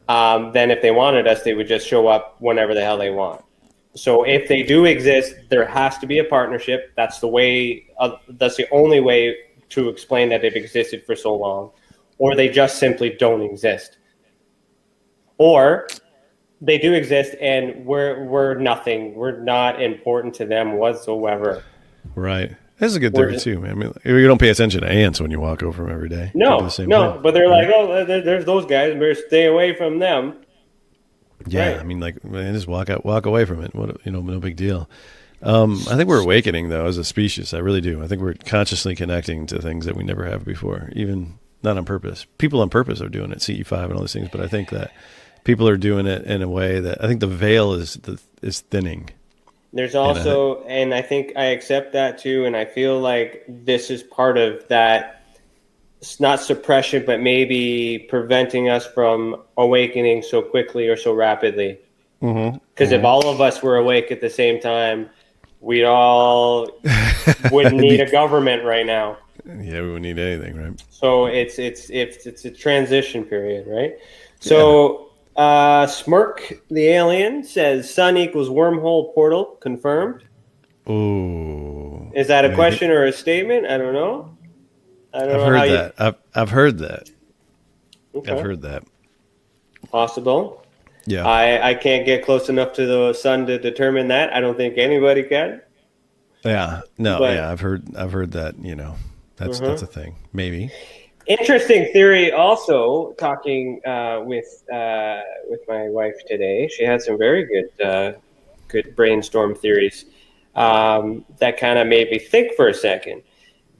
then if they wanted us, they would just show up whenever the hell they want. So if they do exist, there has to be a partnership. That's the way. That's the only way to explain that they've existed for so long, or they just simply don't exist, or they do exist and we're nothing. We're not important to them whatsoever. Right. That's a good theory too, man. I mean, you don't pay attention to ants when you walk over them every day. No, but they're like, oh, there's those guys. Better stay away from them. Yeah, right. I mean, like, man, just walk away from it. What, no big deal. I think we're awakening though as a species. I really do. I think we're consciously connecting to things that we never have before, even not on purpose. People on purpose are doing it, CE5 and all these things, but I think that people are doing it in a way that I think the veil is thinning. There's also, and I think I accept that too, and I feel like this is part of that. It's not suppression, but maybe preventing us from awakening so quickly or so rapidly. Because if all of us were awake at the same time, we all wouldn't need a government right now. Yeah, we wouldn't need anything, right? So it's a transition period, right? So. Smirk the alien says sun equals wormhole portal confirmed. Ooh, is that a question or a statement? I don't know. I've heard that. I've heard that. Okay. I've heard that. Possible. Yeah. I can't get close enough to the sun to determine that. I don't think anybody can. Yeah. No. But, yeah. I've heard that. That's a thing. Maybe. Interesting theory. Also, talking with my wife today, she had some very good brainstorm theories that kind of made me think for a second.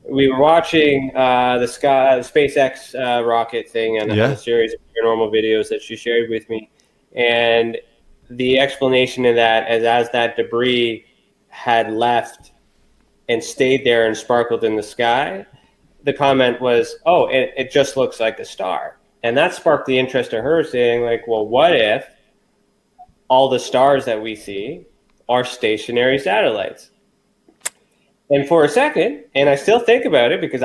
We were watching the SpaceX rocket thing and a series of paranormal videos that she shared with me, and the explanation of that is as that debris had left and stayed there and sparkled in the sky. The comment was, oh, it just looks like a star. And that sparked the interest of her saying, like, well, what if all the stars that we see are stationary satellites? And for a second, and I still think about it because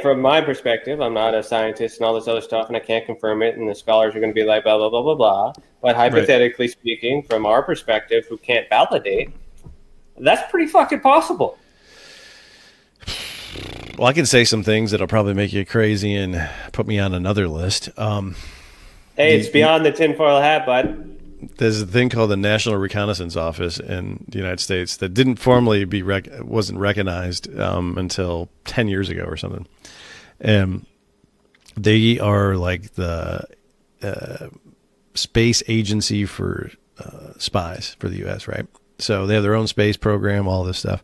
from my perspective, I'm not a scientist and all this other stuff, and I can't confirm it, and the scholars are going to be like, blah, blah, blah, blah, blah. But hypothetically speaking, from our perspective, who can't validate, that's pretty fucking possible. Well, I can say some things that'll probably make you crazy and put me on another list. Hey, it's beyond the tinfoil hat, bud. There's a thing called the National Reconnaissance Office in the United States that didn't formally wasn't recognized until 10 years ago or something. And they are like the space agency for spies for the U.S., right? So they have their own space program, all this stuff.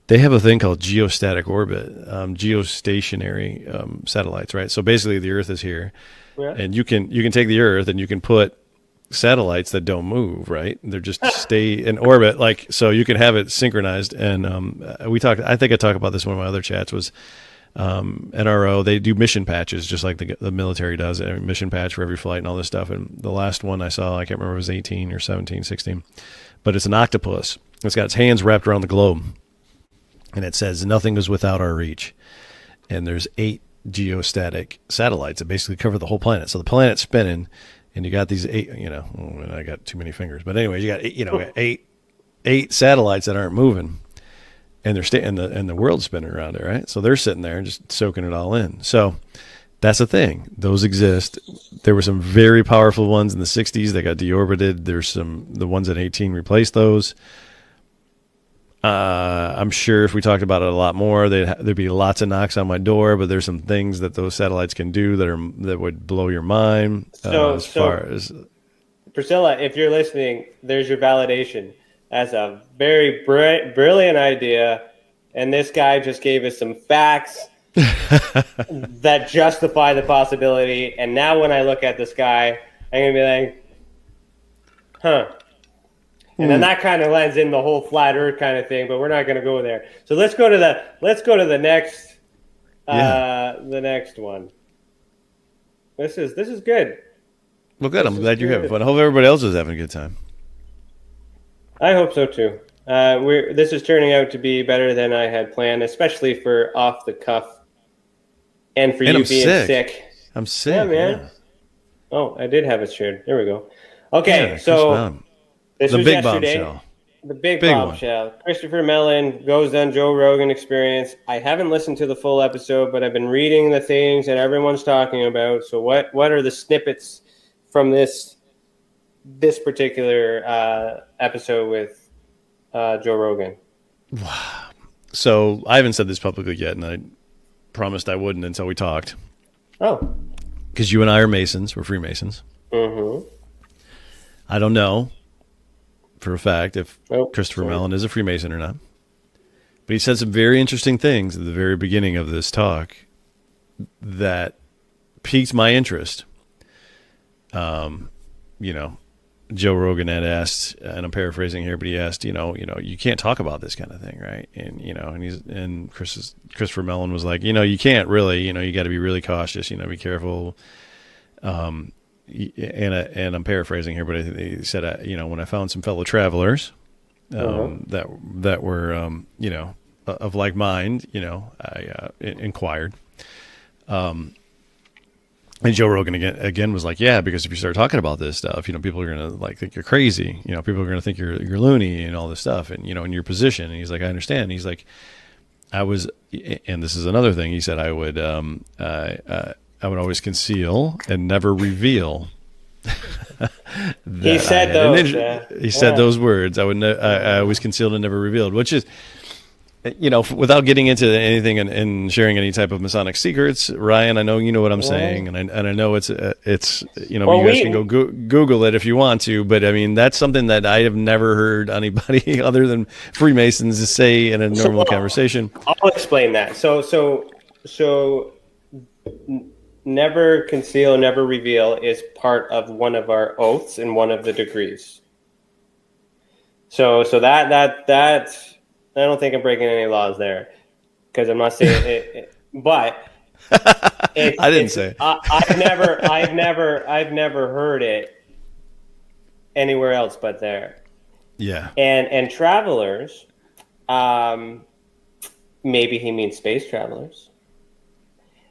They have a thing called geostatic orbit, geostationary satellites, right? So basically the Earth is here, and you can take the Earth and you can put satellites that don't move, right? They're just stay in orbit, like, so you can have it synchronized. And I think I talked about this in one of my other chats, was NRO. They do mission patches just like the military does, a mission patch for every flight and all this stuff. And the last one I saw, I can't remember, it was 18 or 17, 16, but it's an octopus. It's got its hands wrapped around the globe. And it says, nothing is without our reach. And there's 8 geostatic satellites that basically cover the whole planet. So the planet's spinning, and you got these 8, I got too many fingers. But anyway, you got 8 satellites that aren't moving. And they're and the world's spinning around it, right? So they're sitting there and just soaking it all in. So that's the thing. Those exist. There were some very powerful ones in the 60s that got deorbited. There's the ones in 18 replaced those. I'm sure if we talked about it a lot more, there'd be lots of knocks on my door, but there's some things that those satellites can do that would blow your mind. Priscilla, if you're listening, there's your validation. That's a very brilliant idea. and this guy just gave us some facts that justify the possibility. And now when I look at this guy, I'm gonna be like, huh. And then that kind of lends in the whole flat Earth kind of thing, but we're not going to go there. So let's go to the next the next one. This is good. Well, good. I'm glad you're having fun. I hope everybody else is having a good time. I hope so too. This is turning out to be better than I had planned, especially for off the cuff, and for you being sick. I'm sick. Yeah, man. Yeah. Oh, I did have it shared. There we go. Okay, yeah, so this the was big yesterday. bombshell. The big bombshell. One. Christopher Mellon goes on Joe Rogan Experience. I haven't listened to the full episode, but I've been reading the things that everyone's talking about. So what are the snippets from this particular episode with Joe Rogan? So I haven't said this publicly yet, and I promised I wouldn't until we talked. Oh. Because you and I are Masons. We're Freemasons. Mm-hmm. I don't know for a fact if Christopher Mellon is a Freemason or not. But he said some very interesting things at the very beginning of this talk that piqued my interest. Joe Rogan had asked, and I'm paraphrasing here, but he asked, you can't talk about this kind of thing, right? And Christopher Mellon was like, you can't really, you got to be really cautious, be careful. And I'm paraphrasing here, but he said, when I found some fellow travelers that were, of like mind, I inquired. And Joe Rogan again was like, yeah, because if you start talking about this stuff, people are going to think you're crazy. People are going to think you're loony and all this stuff, and in your position. And he's like, I understand. And he's like, and this is another thing. He said, I would always conceal and never reveal. He said those. He said those words. I always concealed and never revealed, which is, without getting into anything and sharing any type of Masonic secrets, Ryan, I know you know what I'm saying, and I know it's you guys can go Google it if you want to, but I mean that's something that I have never heard anybody other than Freemasons say in a normal conversation. I'll explain that. So never conceal, never reveal is part of one of our oaths and one of the degrees. So that. I don't think I'm breaking any laws there, because I'm not saying it, but I didn't say. I've never heard it anywhere else but there. Yeah. And travelers, maybe he means space travelers,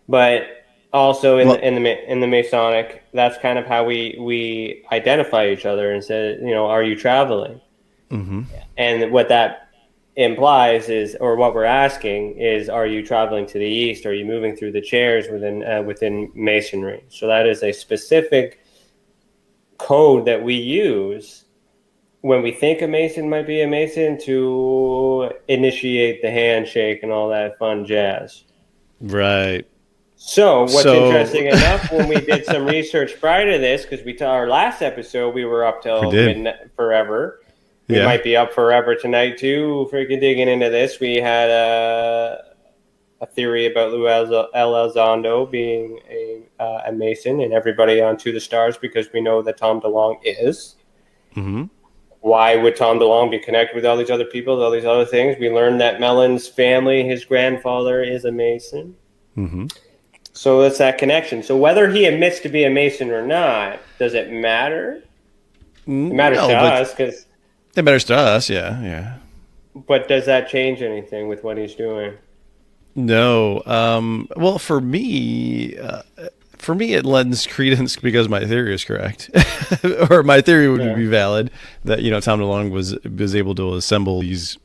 but also in the Masonic, that's kind of how we identify each other and say, are you traveling? Mm-hmm. And what that implies is, or what we're asking is, are you traveling to the east? Are you moving through the chairs within Masonry? So that is a specific code that we use when we think a Mason might be a Mason to initiate the handshake and all that fun jazz. Right. So what's interesting enough, when we did some research prior to this, because our last episode we were up till forever. We might be up forever tonight too. Freaking digging into this, we had a theory about Lou Elizondo being a Mason, and everybody on To the Stars, because we know that Tom DeLonge is. Mm-hmm. Why would Tom DeLonge be connected with all these other people, all these other things? We learned that Mellon's family, his grandfather, is a Mason. Mm-hmm. So that's that connection. So whether he admits to be a Mason or not, does it matter? It matters to us, because. It matters to us, yeah. But does that change anything with what he's doing? No. Well, for me, it lends credence because my theory is correct, or my theory would be valid that Tom DeLonge was able to assemble these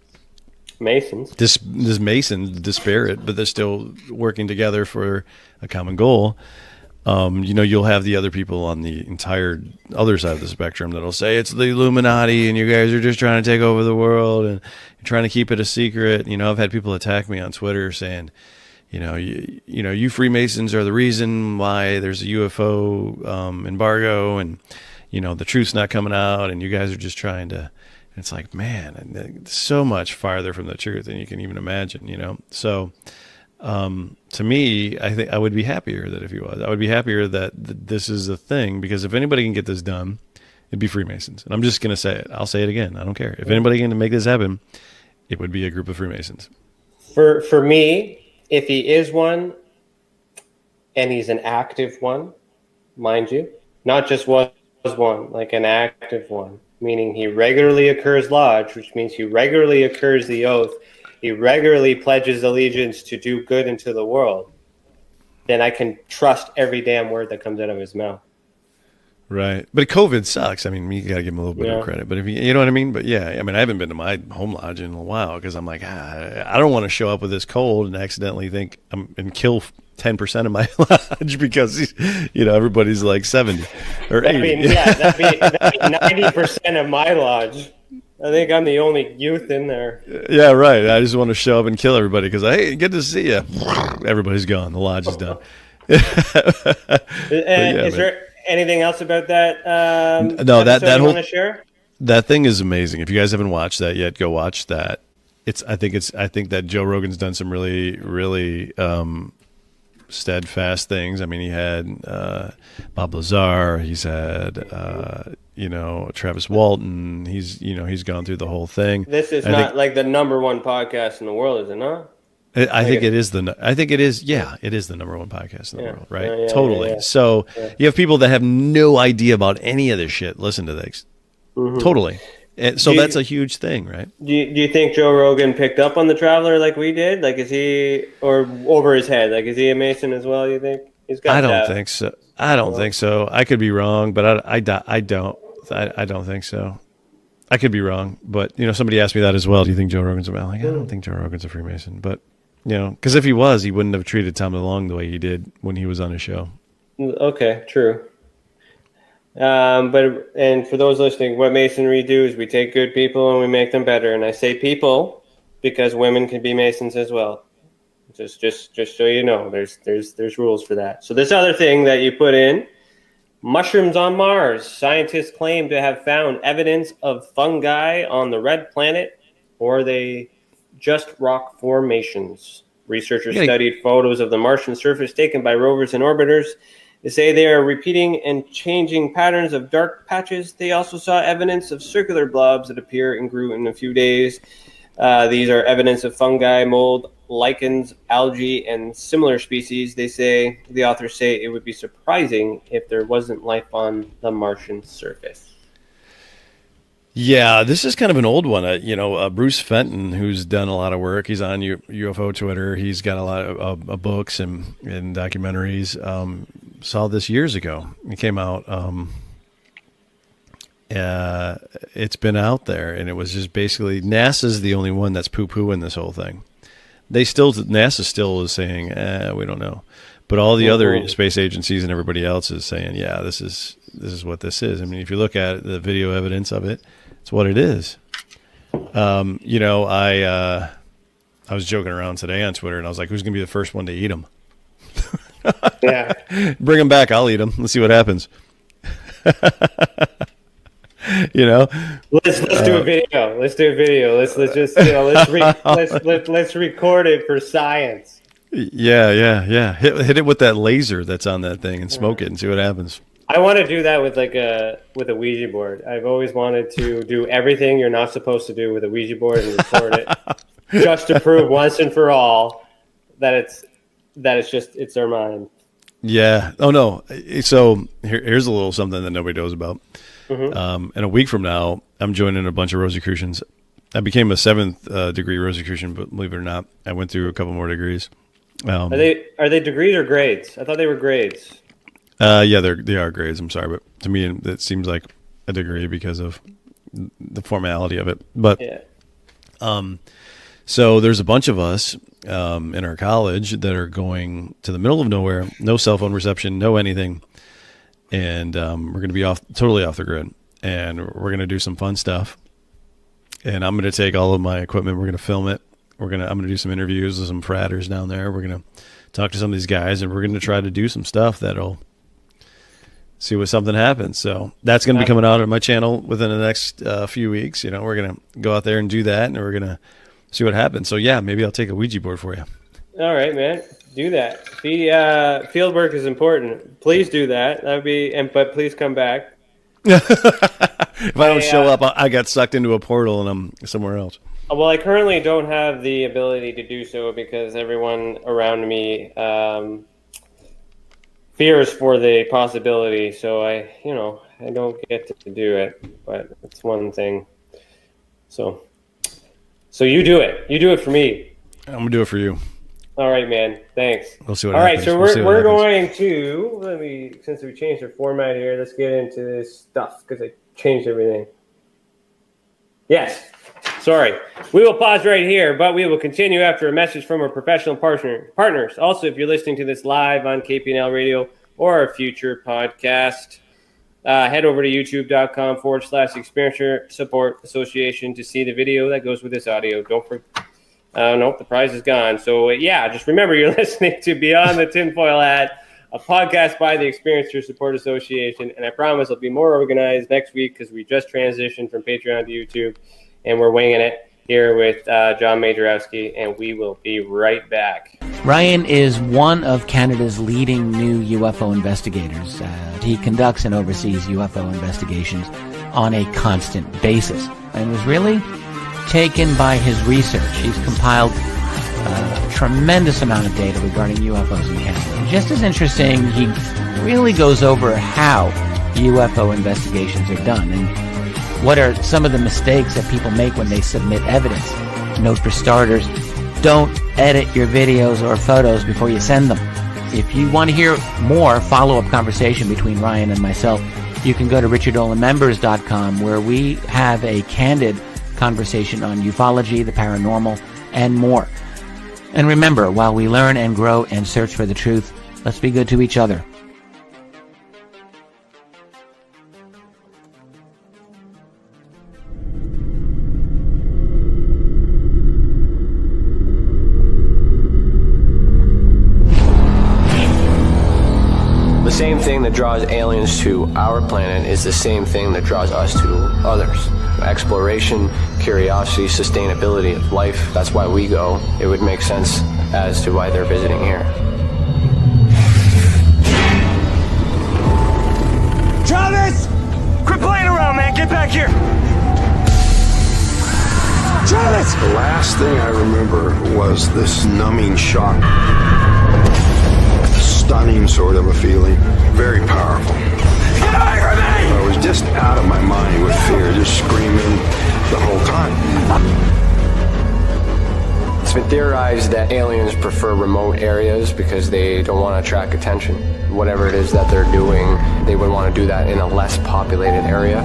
Masons, this Masons disparate, but they're still working together for a common goal. You'll have the other people on the entire other side of the spectrum that'll say it's the Illuminati and you guys are just trying to take over the world and you're trying to keep it a secret. I've had people attack me on Twitter saying, you Freemasons are the reason why there's a UFO embargo and, the truth's not coming out and you guys are just trying to It's like, man, and so much farther from the truth than you can even imagine, So, to me, I think I would be happier that if he was. I would be happier that this is a thing, because if anybody can get this done, it'd be Freemasons. And I'm just going to say it. I'll say it again. I don't care. If anybody can make this happen, it would be a group of Freemasons. For me, if he is one, and he's an active one, mind you, not just was one, like an active one, meaning he regularly occurs lodge, which means he regularly occurs the oath, he regularly pledges allegiance to do good into the world, then I can trust every damn word that comes out of his mouth. Right. But COVID sucks. I mean, you got to give him a little bit of credit. But if you know what I mean? But yeah, I mean, I haven't been to my home lodge in a while because I'm like, I don't want to show up with this cold and accidentally think and kill 10% of my lodge because, everybody's like 70 or 80. That'd be 90% of my lodge. I think I'm the only youth in there. Yeah, right. I just want to show up and kill everybody because, hey, good to see you. Everybody's gone. The lodge is done. Is there anything else about that? No, that whole want to share? That thing is amazing. If you guys haven't watched that yet, go watch that. I think that Joe Rogan's done some really, really steadfast things. I mean, he had Bob Lazar. He's had Travis Walton. He's gone through the whole thing. This is not like the number one podcast in the world, is it not? I think it is. Yeah, it is the number one podcast in the world, right? Totally. Yeah. So you have people that have no idea about any of this shit. Listen to this. Mm-hmm. Totally. And so that's a huge thing, right? Do you think Joe Rogan picked up on the Traveler like we did? Like, is he, or over his head? Like, is he a Mason as well? You think he's got? I don't think so. I don't think so. I could be wrong, but I don't think so. I could be wrong, but somebody asked me that as well. Do you think Joe Rogan's a Mason? Like, I don't think Joe Rogan's a Freemason, but because if he was, he wouldn't have treated Tom DeLonge the way he did when he was on his show. Okay, true. And for those listening, what Masonry do is we take good people and we make them better. And I say people because women can be Masons as well. Just so you know, there's rules for that. So this other thing that you put in, mushrooms on Mars. Scientists claim to have found evidence of fungi on the red planet, or they just rock formations. Researchers studied photos of the Martian surface taken by rovers and orbiters. They say they are repeating and changing patterns of dark patches. They also saw evidence of circular blobs that appear and grew in a few days. These are evidence of fungi, mold, lichens, algae, and similar species. The authors say it would be surprising if there wasn't life on the Martian surface. Yeah, this is kind of an old one. Bruce Fenton, who's done a lot of work. He's on UFO Twitter. He's got a lot of books and documentaries. Saw this years ago. It came out. It's been out there, and it was just basically NASA's the only one that's poo-pooing this whole thing. NASA still is saying, we don't know, but all the other space agencies and everybody else is saying, yeah, this is what this is. I mean, if you look at the video evidence of it, it's what it is. I was joking around today on Twitter, and I was like, who's going to be the first one to eat them? Yeah. Bring them back. I'll eat them. Let's see what happens. Let's do a video. Let's do a video. Let's record it for science. Yeah. Hit it with that laser that's on that thing and smoke it and see what happens. I want to do that with a Ouija board. I've always wanted to do everything you're not supposed to do with a Ouija board and record it, just to prove once and for all that it's their mind. Yeah. Oh no. So here's a little something that nobody knows about. Mm-hmm. And a week from now, I'm joining a bunch of Rosicrucians. I became a 7th degree Rosicrucian, but believe it or not, I went through a couple more degrees. Are they degrees or grades? I thought they were grades. Yeah, they are grades. I'm sorry, but to me, it seems like a degree because of the formality of it. But yeah. So there's a bunch of us in our college that are going to the middle of nowhere, no cell phone reception, no anything. And we're going to be totally off the grid, and we're going to do some fun stuff. And I'm going to take all of my equipment. We're going to film it. I'm going to do some interviews with some fratters down there. We're going to talk to some of these guys, and we're going to try to do some stuff that'll see what something happens. So that's going to be coming out on my channel within the next few weeks. You know, we're going to go out there and do that, and we're going to see what happens. So yeah, maybe I'll take a Ouija board for you. All right, man. Do that. The field work is important. Please do that. That would be, but please come back. If I don't show up, I got sucked into a portal and I'm somewhere else. Well, I currently don't have the ability to do so because everyone around me fears for the possibility. So I don't get to do it, but it's one thing. So you do it. You do it for me. I'm going to do it for you. All right, man. Thanks. We'll see what All happens. right, so we're going to, since we changed our format here, let's get into this stuff because I changed everything. Yes. Sorry. We will pause right here, but we will continue after a message from our professional partners. Also, if you're listening to this live on KPNL Radio or a future podcast, head over to youtube.com/Experiencer Support Association to see the video that goes with this audio. Don't forget. Nope, the prize is gone. So, just remember you're listening to Beyond the Tinfoil Hat, a podcast by the Experiencer Support Association. And I promise it'll be more organized next week because we just transitioned from Patreon to YouTube. And we're winging it here with Jon Majerowski. And we will be right back. Ryan is one of Canada's leading new UFO investigators. He conducts and oversees UFO investigations on a constant basis and was really taken by his research. He's compiled a tremendous amount of data regarding UFOs in Canada. And just as interesting, he really goes over how UFO investigations are done and what are some of the mistakes that people make when they submit evidence. Note for starters, don't edit your videos or photos before you send them. If you want to hear more follow-up conversation between Ryan and myself, you can go to richardolanmembers.com where we have a candid conversation on ufology, the paranormal, and more. And remember, while we learn and grow and search for the truth, let's be good to each other. The same thing that draws aliens to our planet is the same thing that draws us to others. Exploration, curiosity, sustainability of life. That's why we go. It would make sense as to why they're visiting here. Travis! Quit playing around, man. Get back here. Travis! The last thing I remember was this numbing shock. Stunning sort of a feeling. Very powerful. Get away from me! I was just out of my mind with fear, just screaming the whole time. It's been theorized that aliens prefer remote areas because they don't want to attract attention. Whatever it is that they're doing, they would want to do that in a less populated area.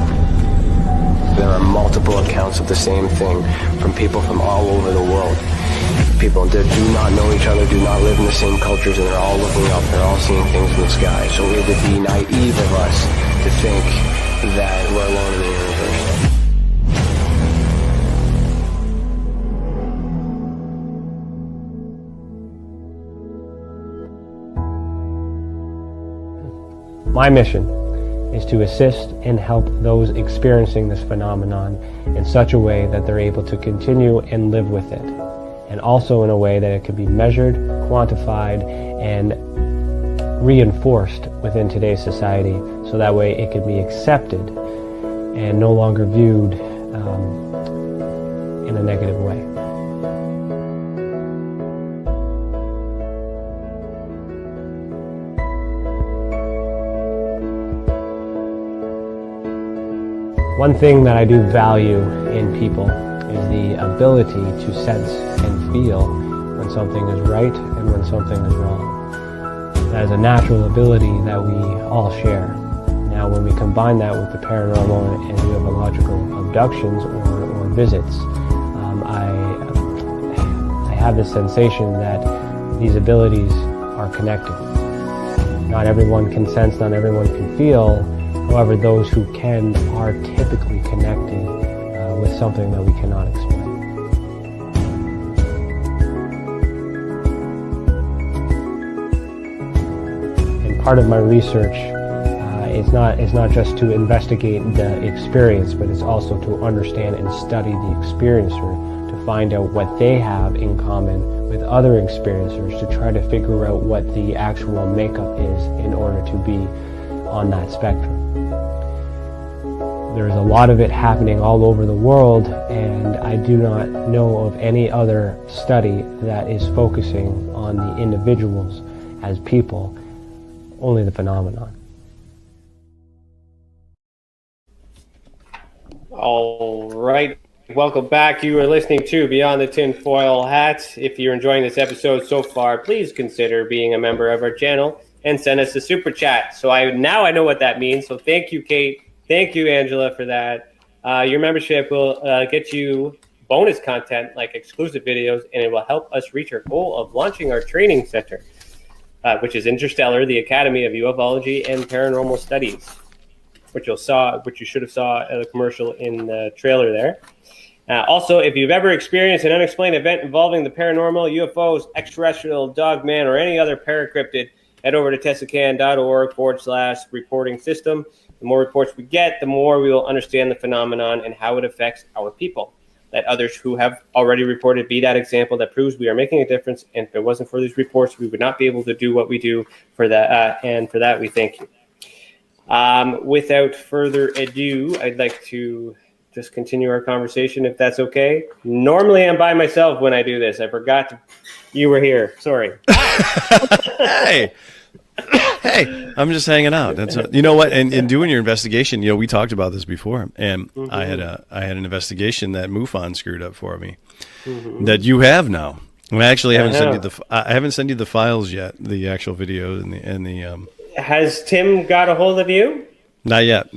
There are multiple accounts of the same thing from people from all over the world. People that do not know each other, do not live in the same cultures, and they're all looking up, they're all seeing things in the sky. So it would be naive of us to think that we're alone in the universe. My mission is to assist and help those experiencing this phenomenon in such a way that they're able to continue and live with it. And also in a way that it can be measured, quantified, and reinforced within today's society, so that way it can be accepted and no longer viewed in a negative way. One thing that I do value in people is the ability to sense and feel when something is right and when something is wrong. That is a natural ability that we all share. Now, when we combine that with the paranormal and ufological abductions or visits, I have this sensation that these abilities are connected. Not everyone can sense, not everyone can feel. However, those who can are typically connected with something that we cannot explain. And part of my research It's not just to investigate the experience, but it's also to understand and study the experiencer, to find out what they have in common with other experiencers, to try to figure out what the actual makeup is in order to be on that spectrum. There's a lot of it happening all over the world, and I do not know of any other study that is focusing on the individuals as people, only the phenomenon. All right. Welcome back. You are listening to Beyond the Tinfoil Hat. If you're enjoying this episode so far, please consider being a member of our channel and send us a super chat. So now I know what that means. So thank you, Kate. Thank you, Angela, for that. Your membership will get you bonus content like exclusive videos, and it will help us reach our goal of launching our training center, which is Interstellar, the Academy of Ufology and Paranormal Studies, which you should have saw a commercial in the trailer there. Also, if you've ever experienced an unexplained event involving the paranormal, UFOs, extraterrestrial, dogman, or any other paracryptid, head over to tessacan.org/reporting system. The more reports we get, the more we will understand the phenomenon and how it affects our people. Let others who have already reported be that example that proves we are making a difference. And if it wasn't for these reports, we would not be able to do what we do for that. And for that, we thank you. Without further ado, I'd like to just continue our conversation, if that's okay. Normally, I'm by myself when I do this. I forgot you were here. Sorry. Hey, I'm just hanging out. You know what? And in doing your investigation, we talked about this before, and I had an investigation that MUFON screwed up for me that you have now. And I actually haven't sent you the files yet, the actual videos and the. Has Tim got a hold of you? Not yet.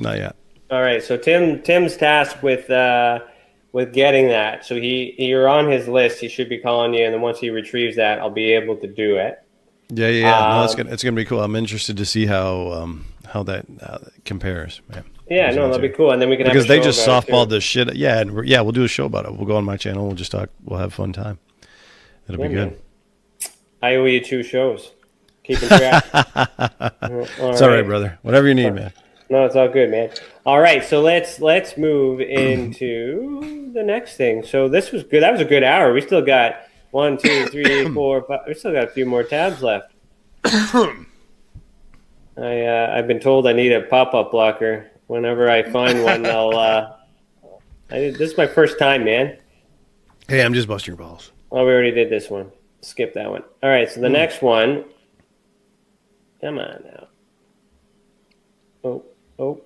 All right, so Tim's tasked with getting that. So you're on his list. He should be calling you, and then once he retrieves that, I'll be able to do it. Yeah. No, it's gonna be cool. I'm interested to see how that compares. Man. Yeah, that'll be cool, and then we can because have a show they just about softballed this shit. Yeah, and we'll do a show about it. We'll go on my channel. We'll just talk. We'll have a fun time. It'll be good. Man. I owe you 2 shows. Keeping track. It's all right, brother. Whatever you need, man. No, it's all good, man. All right, so let's move into the next thing. So this was good. That was a good hour. We still got 1, 2, 3, 4, 5. We still got a few more tabs left. I've been told I need a pop-up blocker. Whenever I find one, this is my first time, man. Hey, I'm just busting your balls. Oh, we already did this one. Skip that one. All right, so the next one. Come on now. Oh.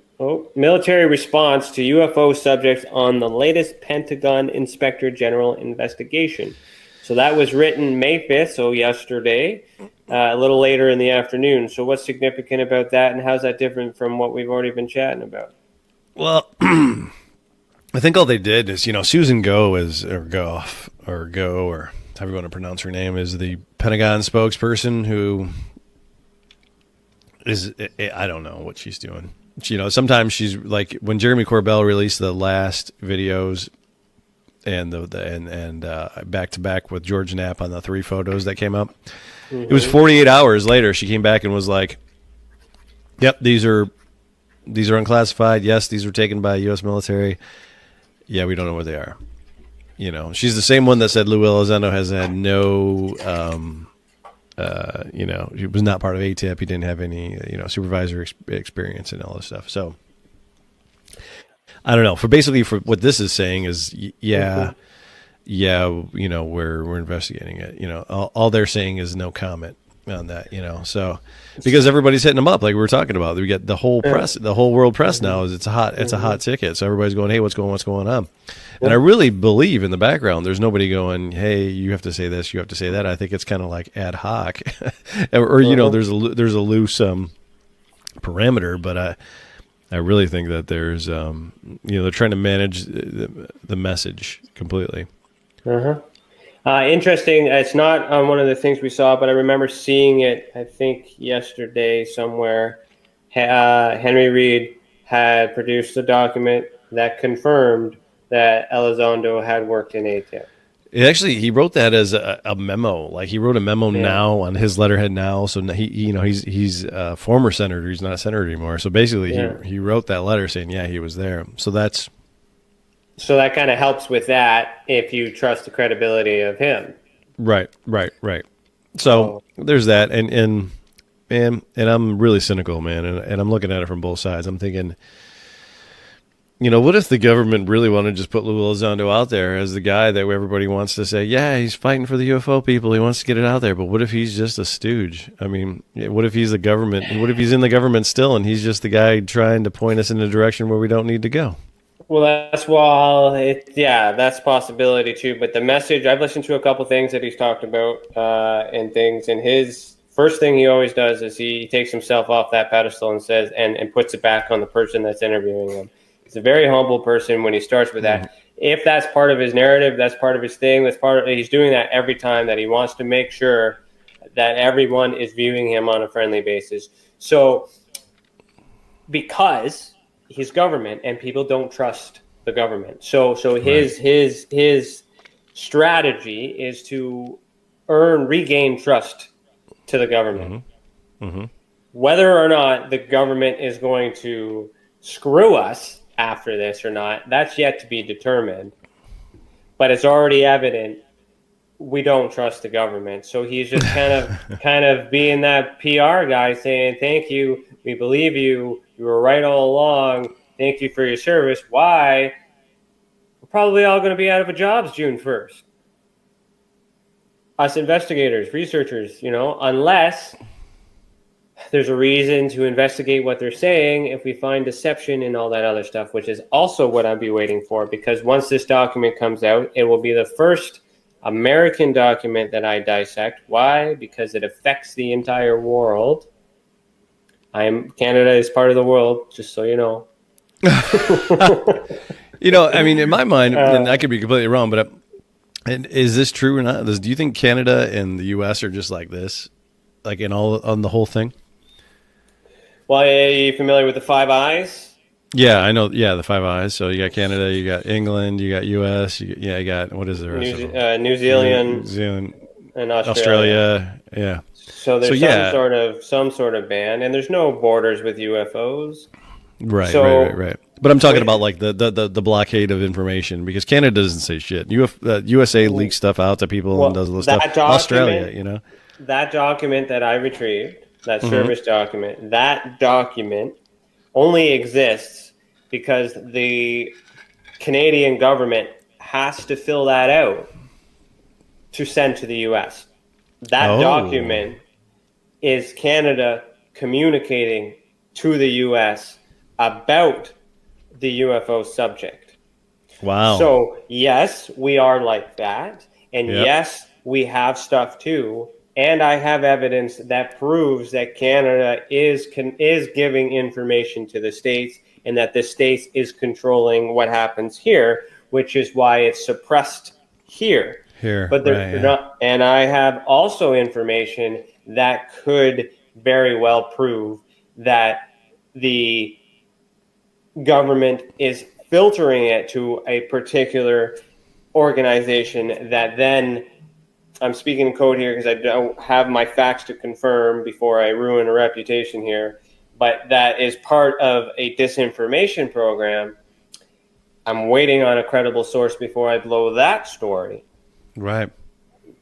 Military response to UFO subjects on the latest Pentagon Inspector General investigation. So that was written May 5th, so yesterday, a little later in the afternoon. So what's significant about that, and how's that different from what we've already been chatting about? Well, I think all they did is, Susan Go or however you want to pronounce her name, is the Pentagon spokesperson who is, I don't know what she's doing. Sometimes she's like, when Jeremy Corbell released the last videos and back to back with George Knapp on the 3 photos that came up, it was 48 hours later she came back and was like, "Yep, these are unclassified. Yes, these were taken by U.S. military. Yeah, we don't know where they are." She's the same one that said Lou Elizondo has had no. He was not part of ATIP. He didn't have any, supervisor experience and all this stuff. So I don't know. For what this is saying is, we're investigating it. All they're saying is no comment on that. So because everybody's hitting them up, like we were talking about, we get the whole press, the whole world press now is it's a hot ticket. So everybody's going, hey, what's going on? And I really believe in the background, there's nobody going, hey, you have to say this, you have to say that. I think it's kind of like ad hoc, or there's a loose parameter. But I really think that there's they're trying to manage the message completely. Interesting. It's not on one of the things we saw, but I remember seeing it. I think yesterday somewhere. Henry Reid had produced a document that confirmed that Elizondo had worked in ATIP. He wrote that as a memo. Like he wrote a memo now on his letterhead now. So he's a former senator. He's not a senator anymore. So basically, he wrote that letter saying, yeah, he was there. So that kind of helps with that if you trust the credibility of him. Right. So there's that, and I'm really cynical, man, and I'm looking at it from both sides. I'm thinking, what if the government really wanted to just put Luis Elizondo out there as the guy that everybody wants to say, yeah, he's fighting for the UFO people, he wants to get it out there, but what if he's just a stooge? I mean, what if he's the government? What if he's in the government still, and he's just the guy trying to point us in a direction where we don't need to go? Well, that's a possibility too. But the message, I've listened to a couple things that he's talked about and things, and his first thing he always does is he takes himself off that pedestal and says, and puts it back on the person that's interviewing him. He's a very humble person when he starts with that. If that's part of his narrative, that's part of his thing. He's doing that every time, that he wants to make sure that everyone is viewing him on a friendly basis. So, because he's government and people don't trust the government, so his strategy is to regain trust to the government. Whether or not the government is going to screw us after this or not, that's yet to be determined. But it's already evident we don't trust the government. So he's just kind of being that PR guy saying, thank you, we believe you, you were right all along, thank you for your service. Why? We're probably all going to be out of a jobs June 1st. Us investigators, researchers, unless there's a reason to investigate what they're saying, if we find deception and all that other stuff, which is also what I'll be waiting for, because once this document comes out, it will be the first American document that I dissect. Why? Because it affects the entire world. Canada is part of the world, just so you know. I mean, in my mind, and I could be completely wrong, but is this true or not? Do you think Canada and the U.S. are just like this, like on the whole thing? Well, are you familiar with the Five Eyes? Yeah, I know. Yeah, the Five Eyes. So you got Canada, you got England, you got U.S. You got what is the rest of them? New Zealand, and Australia. Yeah. So there's some sort of ban, and there's no borders with UFOs. Right. But I'm talking about like the blockade of information, because Canada doesn't say shit. USA leaks stuff out to people and does all this stuff. Australia, that document that I retrieved, that service document, that document only exists because the Canadian government has to fill that out to send to the U.S. That document is Canada communicating to the U.S. about the UFO subject. Wow. So, yes, we are like that. And yes, we have stuff too. And I have evidence that proves that Canada is giving information to the States, and that the States is controlling what happens here, which is why it's suppressed here. But they're not. And I have also information that could very well prove that the government is filtering it to a particular organization that then, I'm speaking in code here because I don't have my facts to confirm before I ruin a reputation here, but that is part of a disinformation program. I'm waiting on a credible source before I blow that story. Right.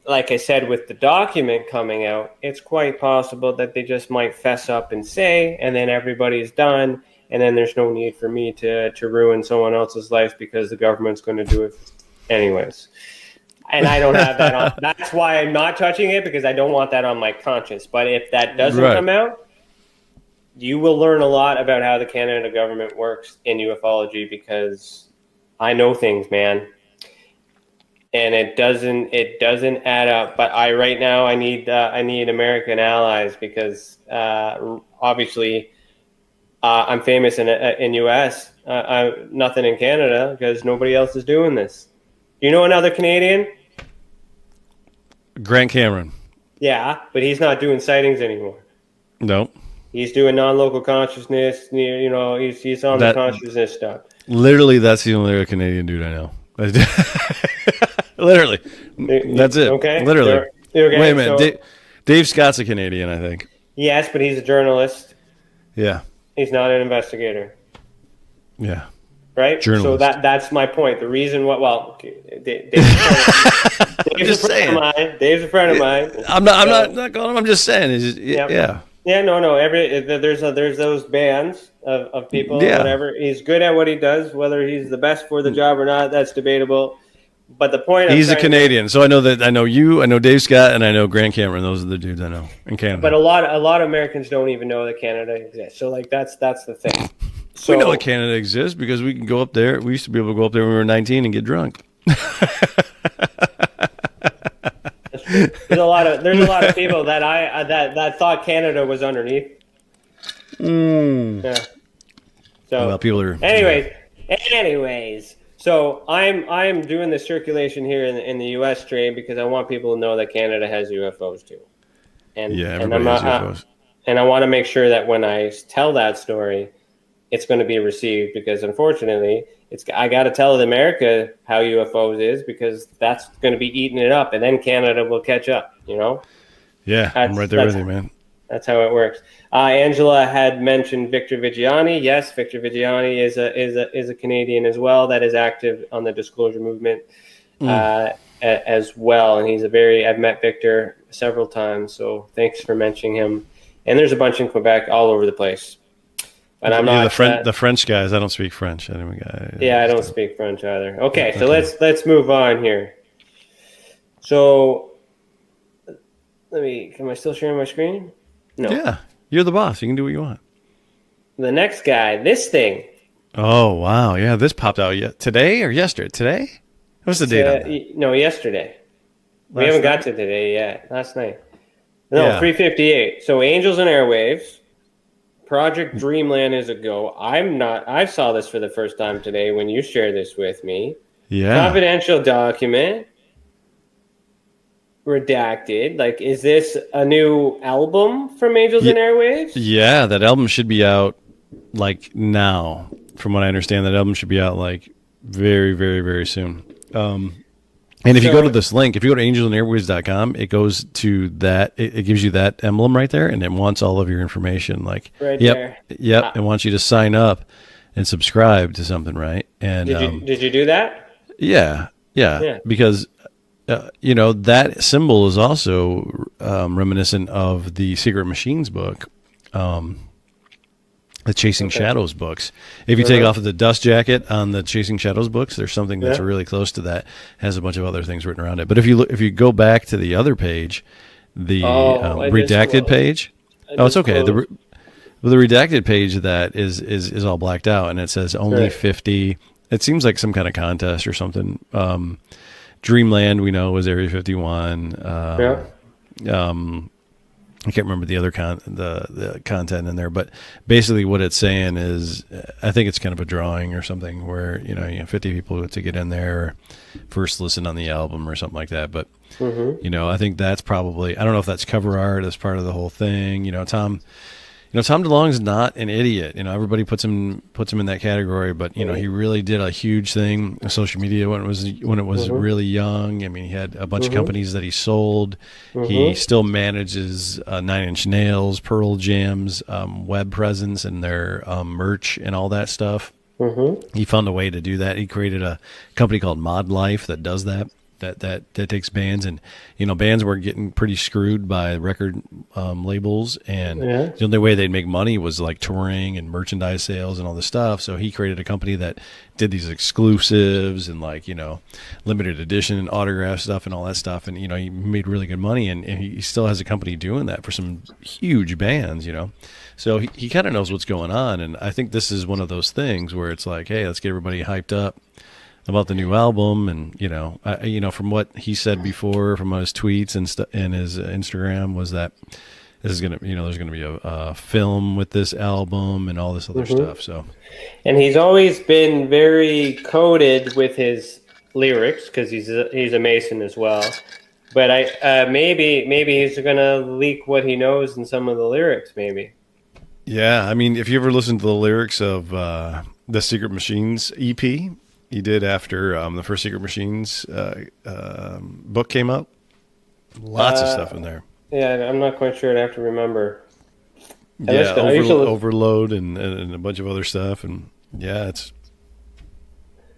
Like I said, with the document coming out, it's quite possible that they just might fess up and say, and then everybody's done, and then there's no need for me to ruin someone else's life because the government's going to do it anyways. And I don't have that on. That's why I'm not touching it, because I don't want that on my conscience. But if that doesn't come out, you will learn a lot about how the Canada government works in ufology, because I know things, man. And it doesn't add up. But right now I need American allies, because obviously I'm famous in US. Nothing in Canada, because nobody else is doing this. You know another Canadian? Grant Cameron. Yeah, but he's not doing sightings anymore. No. He's doing non-local consciousness. He's on the consciousness stuff. Literally, that's the only other Canadian dude I know. Literally. That's it. Okay. Literally. Okay, Wait a minute. so- Dave Scott's a Canadian, I think. Yes, but he's a journalist. Yeah. He's not an investigator. Yeah. Right? Journalist. So that's my point. The reason Dave's a friend of mine. Dave's a friend of mine. I'm not calling him. I'm just saying. Yeah. Yeah, no. There's those bands of people, Yeah. whatever. He's good at what he does. Whether he's the best for the job or not, that's debatable. But the point He's a Canadian, so I know you, I know Dave Scott, and I know Grant Cameron. Those are the dudes I know in Canada. But a lot of Americans don't even know that Canada exists. So like that's the thing. So, we know that Canada exists because we can go up there. We used to be able to go up there when we were 19 and get drunk. There's a lot of people that that thought Canada was underneath. Yeah. So Well, people are. Anyways, so I'm doing the circulation here in the U.S. stream because I want people to know that Canada has UFOs too. Everybody has UFOs. And I want to make sure that when I tell that story, it's going to be received because unfortunately, I got to tell America how UFOs is because that's going to be eating it up, and then Canada will catch up. Yeah, I'm right there with you, man. That's how it works. Angela had mentioned Victor Viggiani. Yes, Victor Viggiani is a Canadian as well that is active on the disclosure movement as well, and I've met Victor several times, so thanks for mentioning him. And there's a bunch in Quebec all over the place. But I'm not the French guys. I don't speak French. Anyway, I don't speak French either. Okay, so let's move on here. So am I still sharing my screen? No. Yeah, you're the boss. You can do what you want. The next guy, this thing. Oh wow, yeah, this popped out today or yesterday? Today? What's the date on that? No, yesterday. We haven't got to today yet. Last night. No, 3:58. So Angels and Airwaves. Project Dreamland is a go. I saw this for the first time today when you shared this with me. Yeah. Confidential document. Redacted. Like, is this a new album from Angels and Airwaves? Yeah, that album should be out like now. From what I understand, that album should be out like very, very, very soon. And if you go to this link, if you go to angelsandairwaves.com, it goes to that. It gives you that emblem right there, and it wants all of your information. Like, right there. Yep. It wants you to sign up and subscribe to something, right? And did you do that? Yeah. Because that symbol is also reminiscent of the Secret Machines book. The Chasing Shadows books. If you take off the dust jacket on the Chasing Shadows books, there's something that's really close to that. Has a bunch of other things written around it. But if you go back to the other page, the redacted page. It's okay. The redacted page of that is all blacked out, and it says only 50. It seems like some kind of contest or something. Dreamland, we know, was Area 51. I can't remember the other the content in there, but basically what it's saying is, I think it's kind of a drawing or something where you have 50 people to get in there, or first listen on the album or something like that. But I think that's probably, I don't know if that's cover art as part of the whole thing. Tom DeLonge's not an idiot. Everybody puts him in that category, but he really did a huge thing on social media when it was really young. I mean, he had a bunch of companies that he sold. He still manages Nine Inch Nails, Pearl Jam's web presence and their merch and all that stuff. He found a way to do that. He created a company called Mod Life that does that. That takes bands, and bands were getting pretty screwed by record labels, and the only way they'd make money was like touring and merchandise sales and all this stuff. So he created a company that did these exclusives and limited edition and autograph stuff and all that stuff, and he made really good money, and he still has a company doing that for some huge bands. So he kind of knows what's going on, and I think this is one of those things where it's like, hey, let's get everybody hyped up about the new album. And from what he said before, from his tweets and his Instagram, was that this is gonna, there's gonna be a film with this album and all this other stuff. So, and he's always been very coded with his lyrics because he's a Mason as well. But maybe he's gonna leak what he knows in some of the lyrics. Maybe. Yeah, I mean, if you ever listen to the lyrics of the Secret Machines EP. He did after the first Secret Machines book came out. Lots of stuff in there. Yeah, I'm not quite sure. I'd have to remember. Yeah, Overload and a bunch of other stuff. And yeah, it's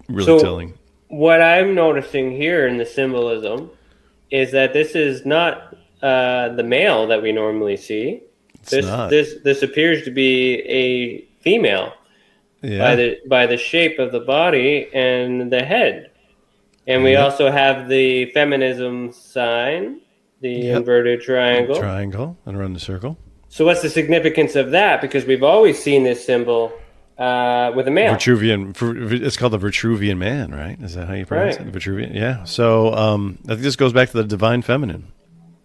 really telling. What I'm noticing here in the symbolism is that this is not the male that we normally see. This appears to be a female by the shape of the body and the head. And we also have the feminism sign, the inverted triangle. And around the circle. So what's the significance of that? Because we've always seen this symbol with a male. It's called the Vitruvian man, right? Is that how you pronounce it? Vitruvian? Yeah. So I think this goes back to the divine feminine.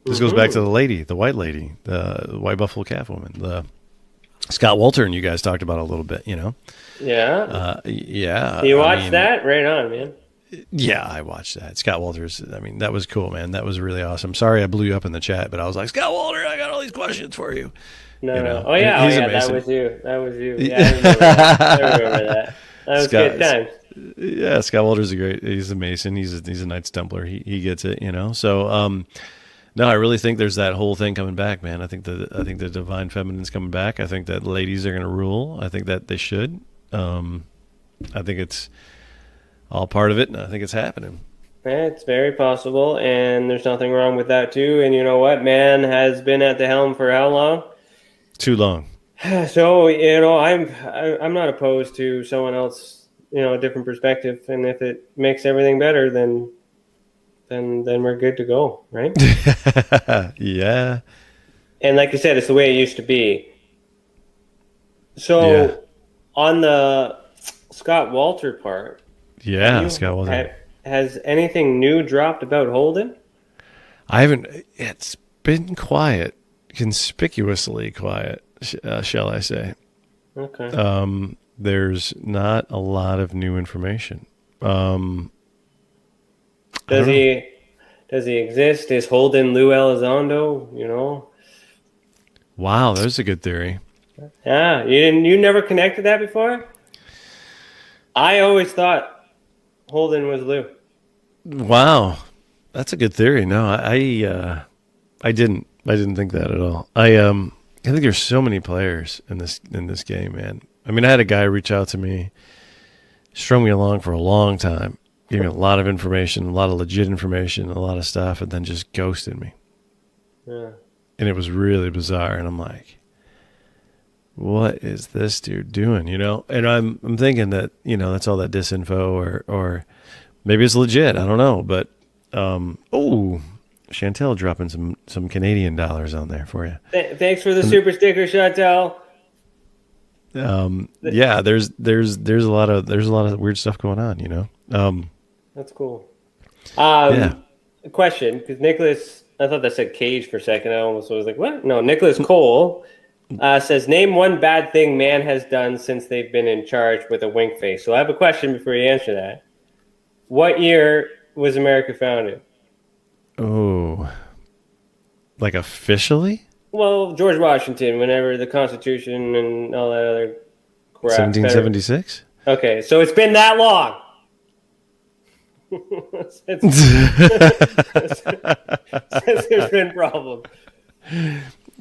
This goes back to the lady, the white lady, the white buffalo calf woman, the Scott Walter, and you guys talked about it a little bit, you know? Yeah. Yeah. You watched that? Right on, man. Yeah, I watched that. Scott Walters, I mean, that was cool, man. That was really awesome. Sorry I blew you up in the chat, but I was like, Scott Walter, I got all these questions for you. No. Oh, yeah. That was you. Yeah, I remember that. That was good times. Yeah, Scott Walter's he's a Mason. He's a Knights Templar. He gets it, you know? So, no, I really think there's that whole thing coming back, man. I think the divine feminine's coming back. I think that ladies are going to rule. I think that they should. I think it's all part of it, and I think it's happening. It's very possible, and there's nothing wrong with that too. And you know what? Man has been at the helm for how long? Too long. So I'm not opposed to someone else, a different perspective, and if it makes everything better, then we're good to go, right? Yeah. And like you said, it's the way it used to be. So on the Scott Walter part. Yeah, Scott Walter. Has anything new dropped about Holden? I haven't. It's been quiet, conspicuously quiet, shall I say. Okay. There's not a lot of new information. Does he exist? Is Holden Lou Elizondo? Wow, there's a good theory. Yeah, you never connected that before? I always thought Holden was Lou. Wow, that's a good theory. No, I didn't think that at all. I think there's so many players in this game, man. I mean, I had a guy reach out to me, strung me along for a long time, gave me a lot of information, a lot of legit information, a lot of stuff, and then just ghosted me. Yeah. And it was really bizarre, and I'm like, what is this dude doing? And I'm thinking that that's all that disinfo, or maybe it's legit. I don't know, but Chantel dropping some Canadian dollars on there for you. Thanks for the super sticker, Chantel. Yeah, there's a lot of weird stuff going on. That's cool. A question, because Nicholas, I thought that said Cage for a second. I almost was like, what? No, Nicholas Cole. Says, name one bad thing man has done since they've been in charge, with a wink face. So I have a question before you answer that. What year was America founded? Oh, like officially? Well, George Washington, whenever the Constitution and all that other crap. 1776? Okay, so it's been that long. since there's been problems.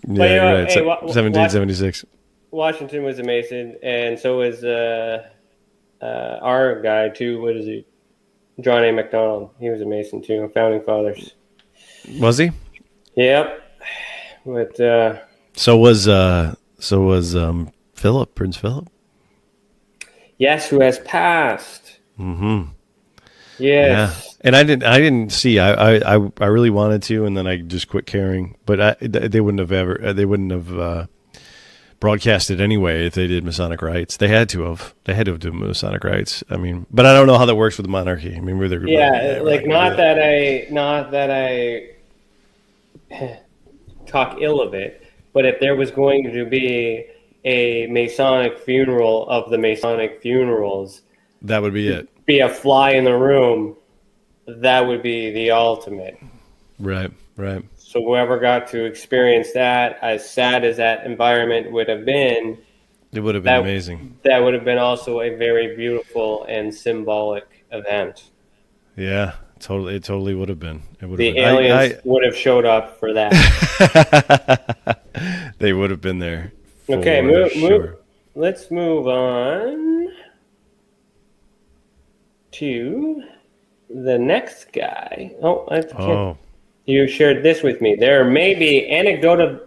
Yeah, right. 1776. Washington was a Mason, and so was our guy too. What is he? John A. Macdonald. He was a Mason too. Founding fathers. Was he? Yep. But so was Philip, Prince Philip. Yes, who has passed. Mm-hmm. Yes. Yeah. And I didn't see. I really wanted to, and then I just quit caring. But they wouldn't have broadcast it anyway if they did Masonic rites. They had to have done Masonic rites. I mean, but I don't know how that works with the monarchy. I mean, not that I talk ill of it, but if there was going to be a Masonic funeral of the Masonic funerals, that would be it. Be a fly in the room. That would be the ultimate. Right. So whoever got to experience that, as sad as that environment would have been, it would have been amazing. That would have been also a very beautiful and symbolic event. Yeah, totally. It totally would have been. It would The have been. aliens would have showed up for that. They would have been there. Okay, Sure. Let's move on to the next guy. Oh, I can't. Oh. You shared this with me. There may be anecdotal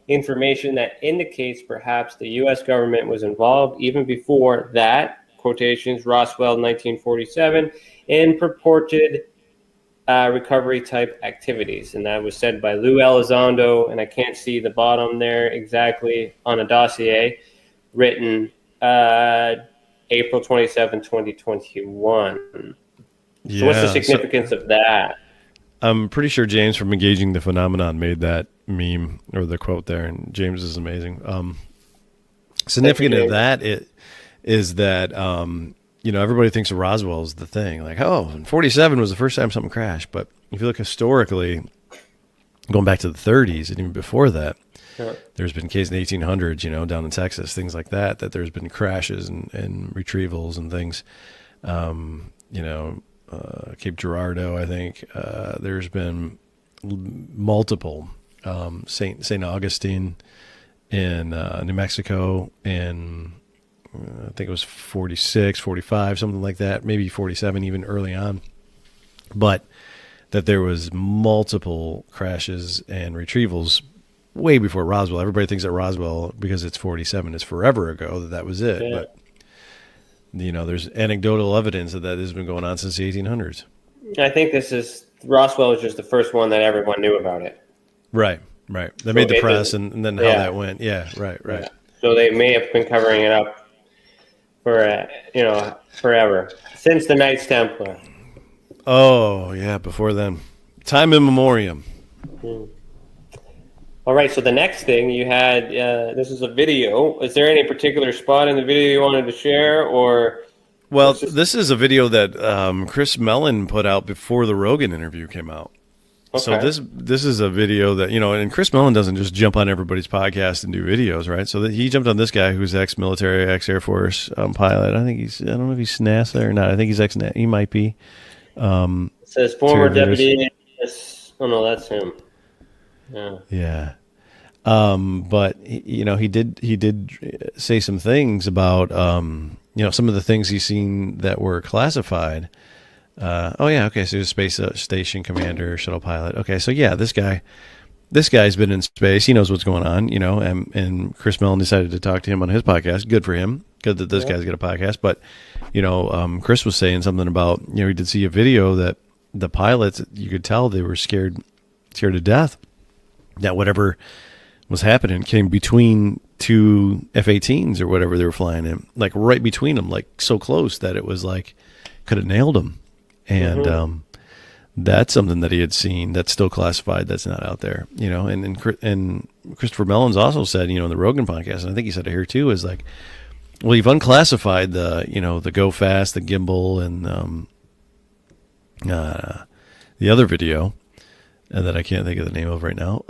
information that indicates perhaps the U.S. government was involved even before that, quotations, Roswell 1947, in purported recovery type activities. And that was said by Lou Elizondo, and I can't see the bottom there exactly, on a dossier written April 27, 2021. So what's the significance of that? I'm pretty sure James from Engaging the Phenomenon made that meme or the quote there, and James is amazing. Significant of that is that everybody thinks of Roswell as the thing, like, oh, and 47 was the first time something crashed. But if you look historically, going back to the 30s and even before that, there's been cases in the 1800s, down in Texas, things like that there's been crashes and retrievals and things. Cape Girardeau, I think. There's been multiple. St. Augustine in New Mexico, and I think it was 46, 45, something like that, maybe 47 even early on. But that there was multiple crashes and retrievals way before Roswell. Everybody thinks that Roswell, because it's 47, is forever ago, that was it. Yeah. But there's anecdotal evidence that has been going on since the 1800s. I think Roswell was just the first one that everyone knew about it. Right. They made the press and then how that went. Yeah, right. Yeah. So they may have been covering it up for, forever. Since the Knights Templar. Oh, yeah, before then. Time in memoriam. All right, so the next thing you had, this is a video. Is there any particular spot in the video you wanted to share, or? Well, this is a video that Chris Mellon put out before the Rogan interview came out. Okay. So this is a video that, and Chris Mellon doesn't just jump on everybody's podcast and do videos, right? So he jumped on this guy who's ex-military, ex-Air Force pilot. I don't know if he's NASA or not. I think he's ex-NASA. He might be. It says former deputy. Oh, no, that's him. Yeah. But he did say some things about some of the things he's seen that were classified. Okay. So he's a space station commander, shuttle pilot. Okay. So yeah, this guy's been in space. He knows what's going on, and Chris Mellon decided to talk to him on his podcast. Good for him. Good that this guy's got a podcast. But, Chris was saying something about, he did see a video that the pilots, you could tell they were scared to death that whatever was happening came between two F-18s or whatever they were flying in, like right between them, like so close that it was like could have nailed them. And that's something that he had seen that's still classified, that's not out there, and Christopher Mellon's also said, in the Rogan podcast, and I think he said it here too, is like, well, you've unclassified the go fast, the gimbal, and the other video that I can't think of the name of right now.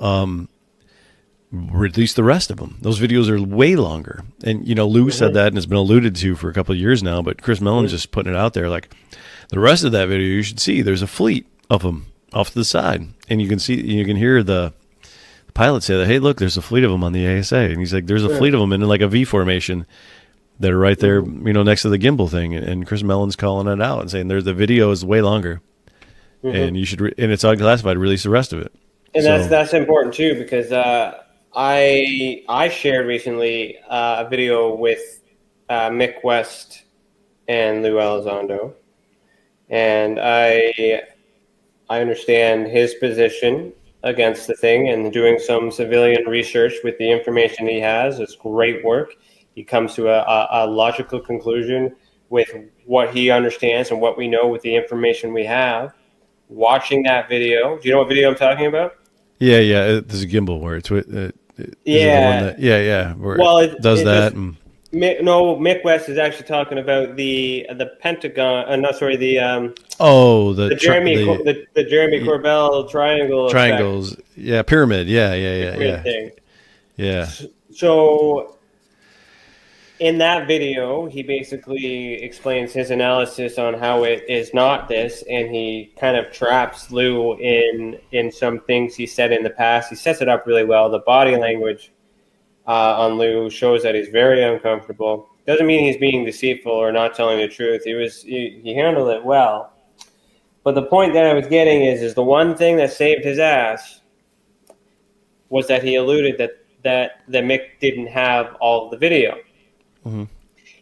Release the rest of them. Those videos are way longer. And, Lou said that, and it's been alluded to for a couple of years now, but Chris Mellon's just putting it out there. Like, the rest of that video, you should see, there's a fleet of them off to the side. And you can hear the pilot say that, hey, look, there's a fleet of them on the ASA. And he's like, there's a fleet of them in like a V formation that are right there, next to the gimbal thing. And Chris Mellon's calling it out and saying, the video is way longer. And you should, and it's unclassified, release the rest of it. And that's important too, because, I shared recently a video with Mick West and Lou Elizondo, and I understand his position against the thing, and doing some civilian research with the information he has is great work. He comes to a logical conclusion with what he understands and what we know with the information we have. Watching that video, do you know what video I'm talking about? Yeah. There's a gimbal where it's where it does that. Mick West is actually talking about the Pentagon. The Jeremy Corbell triangles. Effect. Yeah, pyramid. Yeah. Thing. Yeah. So in that video, he basically explains his analysis on how it is not this, and he kind of traps Lou in some things he said in the past. He sets it up really well. The body language on Lou shows that he's very uncomfortable. Doesn't mean he's being deceitful or not telling the truth. He handled it well. But the point that I was getting is the one thing that saved his ass was that he alluded that Mick didn't have all of the video. Mm-hmm.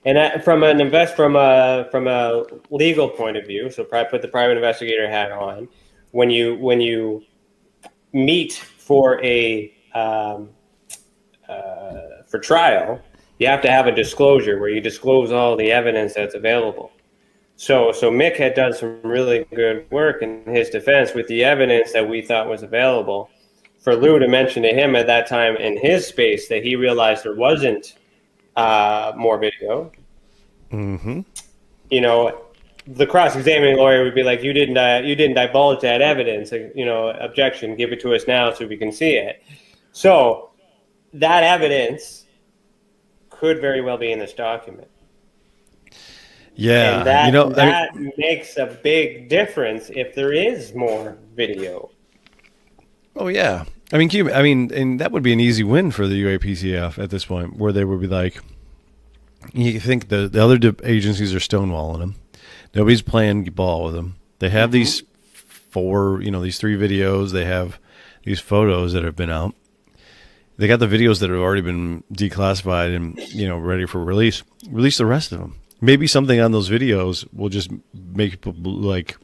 And from a legal point of view, so probably put the private investigator hat on. When you meet for for trial, you have to have a disclosure where you disclose all the evidence that's available. So Mick had done some really good work in his defense with the evidence that we thought was available. For Lou to mention to him at that time in his space that he realized there wasn't more video. Mm-hmm. You know, the cross-examining lawyer would be like, "You didn't divulge that evidence. You know, objection. Give it to us now so we can see it." So that evidence could very well be in this document. Yeah, and that makes a big difference if there is more video. Oh yeah, I mean, and that would be an easy win for the UAPTF at this point, where they would be like, you think the other agencies are stonewalling them, nobody's playing ball with them. They have these these 3 videos, they have these photos that have been out. They got the videos that have already been declassified and ready for release. Release the rest of them. Maybe something on those videos will just make people like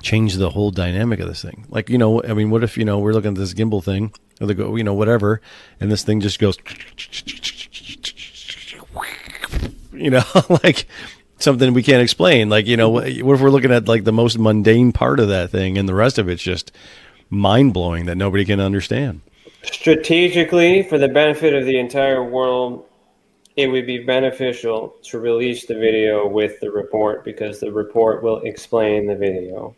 change the whole dynamic of this thing. Like, I mean, what if, we're looking at this gimbal thing, or they go, whatever, and this thing just goes, like something we can't explain. Like, what if we're looking at like the most mundane part of that thing and the rest of it's just mind blowing that nobody can understand? Strategically, for the benefit of the entire world, it would be beneficial to release the video with the report, because the report will explain the video.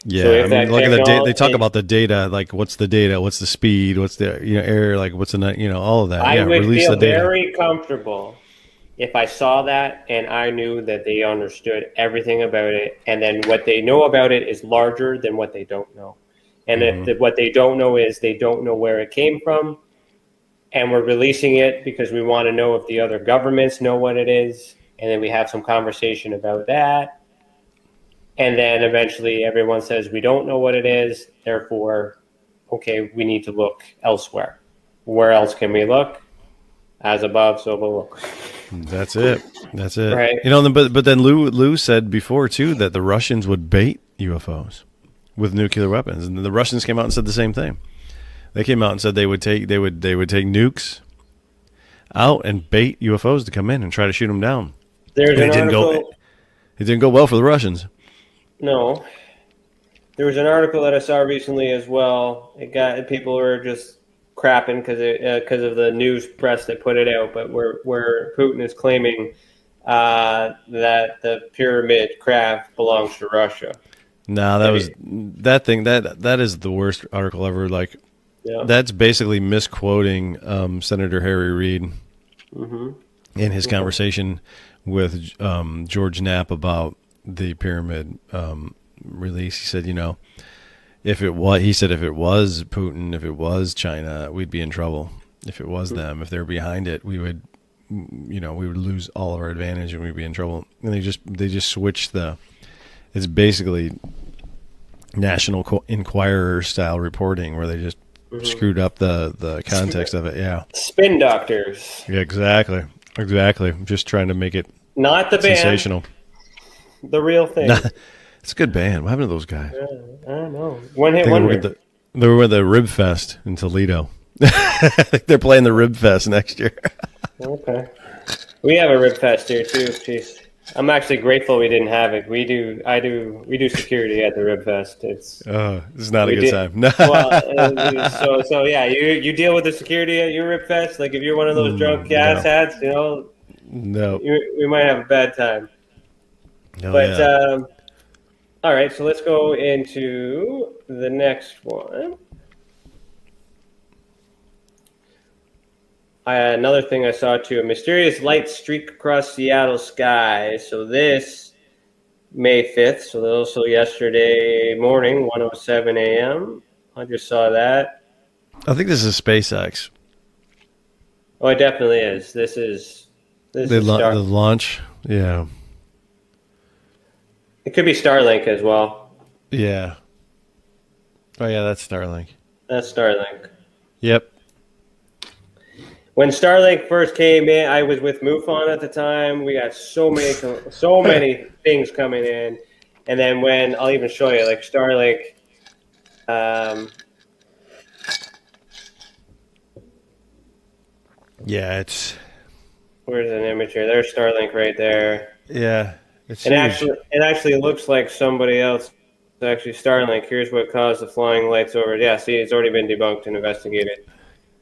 Yeah, so I mean, look at the data. They talk about the data, like what's the data, what's the speed, what's the error, like what's the all of that. I would release feel the data. very comfortable if I saw that and I knew that they understood everything about it, and then what they know about it is larger than what they don't know. And what they don't know is they don't know where it came from, and we're releasing it because we want to know if the other governments know what it is, and then we have some conversation about that. And then eventually everyone says, we don't know what it is, therefore, okay, we need to look elsewhere. Where else can we look? As above, so below. That's it. Right. But then Lou said before, too, that the Russians would bait UFOs with nuclear weapons. And the Russians came out and said the same thing. They came out and said they would take nukes out and bait UFOs to come in and try to shoot them down. It didn't go well for the Russians. No. There was an article that I saw recently as well. People were just crapping because of the news press that put it out, but where Putin is claiming that the pyramid craft belongs to Russia. No, that is the worst article ever. Like, yeah. That's basically misquoting Senator Harry Reid in his conversation with George Knapp about the pyramid release. He said, if it was Putin, if it was China, we'd be in trouble. If it was them, if they're behind it, we would lose all of our advantage and we'd be in trouble. And they just switched it's basically National Enquirer style reporting where they just screwed up the context of it. Yeah. Spin doctors. Yeah, exactly. Just trying to make it not the sensational. Band, the real thing. It's a good band. What happened to those guys? I don't know. One hit wonder. They were at the Rib Fest in Toledo. I think they're playing the Rib Fest next year. Okay. We have a Rib Fest here too. Jeez. I'm actually grateful we didn't have it. We do security at the Rib Fest. It's not a good time. Well, so yeah, you deal with the security at your Rib Fest. Like if you're one of those drunk ass hats, no, we might have a bad time. All right, so let's go into the next one. another thing I saw too, a mysterious light streak across Seattle skies. So this May 5th, so also yesterday morning, 1:07 a.m. I just saw that. I think this is SpaceX. Oh, it definitely is. This is The launch. Yeah. It could be Starlink as well. Yeah. Oh, yeah, that's Starlink. That's Starlink. Yep. When Starlink first came in, I was with MUFON at the time. We got so many things coming in. And then when, I'll even show you, like Starlink, yeah, it's... Where's an image here? There's Starlink right there. Yeah. It's it actually looks like somebody else. It's actually Starlink. Here's what caused the flying lights over. Yeah, see, it's already been debunked and investigated.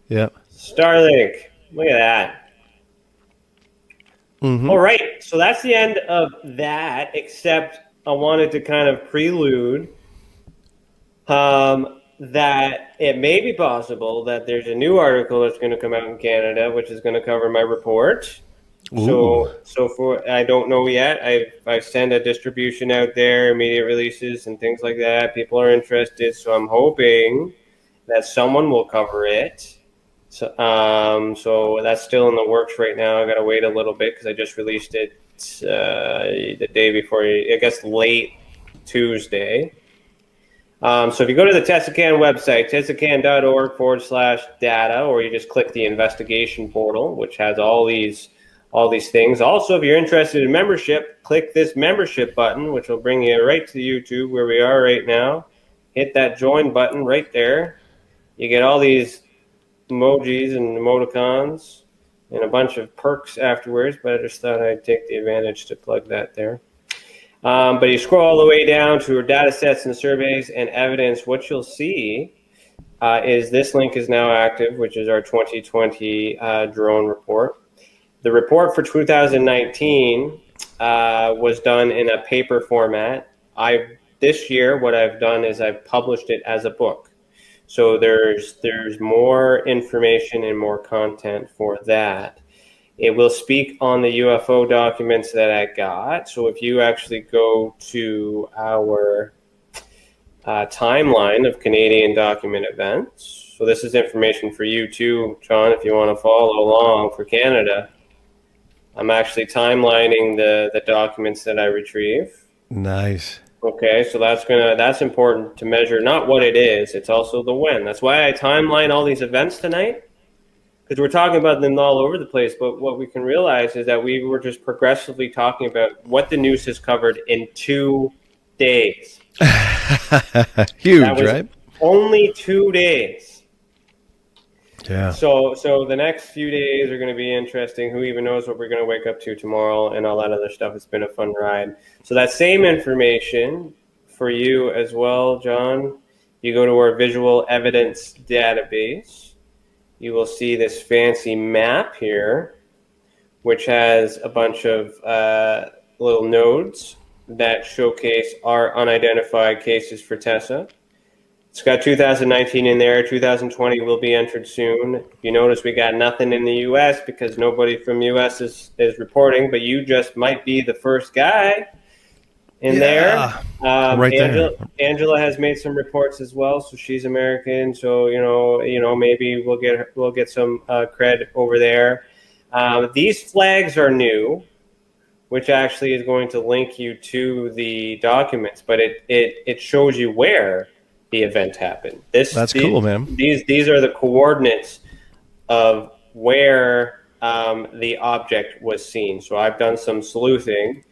Yep. Starlink. Look at that. Mm-hmm. All right. So that's the end of that, except I wanted to kind of prelude that it may be possible that there's a new article that's going to come out in Canada, which is going to cover my report. Ooh. So for I don't know yet. I send a distribution out there, immediate releases and things like that. People are interested, so I'm hoping that someone will cover it. So that's still in the works right now. I got to wait a little bit because I just released it the day before, I guess late Tuesday. So if you go to the Tessacan website, tessacan.org/data, or you just click the investigation portal, which has all these things. Also, if you're interested in membership, click this membership button, which will bring you right to YouTube where we are right now. Hit that join button right there. You get all these emojis and emoticons and a bunch of perks afterwards, but I just thought I'd take the advantage to plug that there. But you scroll all the way down to our data sets and surveys and evidence. What you'll see is this link is now active, which is our 2020 drone report. The report for 2019 was done in a paper format. This year, what I've done is I've published it as a book. So there's more information and more content for that. It will speak on the UFO documents that I got. So if you actually go to our timeline of Canadian document events, so this is information for you too, John, if you want to follow along for Canada. I'm actually timelining the documents that I retrieve. Nice. Okay, so that's important to measure, not what it is, it's also the when. That's why I timeline all these events tonight, because we're talking about them all over the place, but what we can realize is that we were just progressively talking about what the news has covered in 2 days. Huge, that was right? Only 2 days. Yeah. So the next few days are going to be interesting. Who even knows what we're going to wake up to tomorrow and all that other stuff. It's been a fun ride. So that same information for you as well, John. You go to our visual evidence database. You will see this fancy map here, which has a bunch of little nodes that showcase our unidentified cases for Tessa. It's got 2019 in there. 2020 will be entered soon. If you notice, we got nothing in the U.S. because nobody from U.S. is reporting, but you just might be the first guy in there. Right there. Angela has made some reports as well, so she's American. So maybe we'll get some cred over there. These flags are new, which actually is going to link you to the documents, but it shows you where the event happened. That's cool, man. These are the coordinates of where the object was seen. So I've done some sleuthing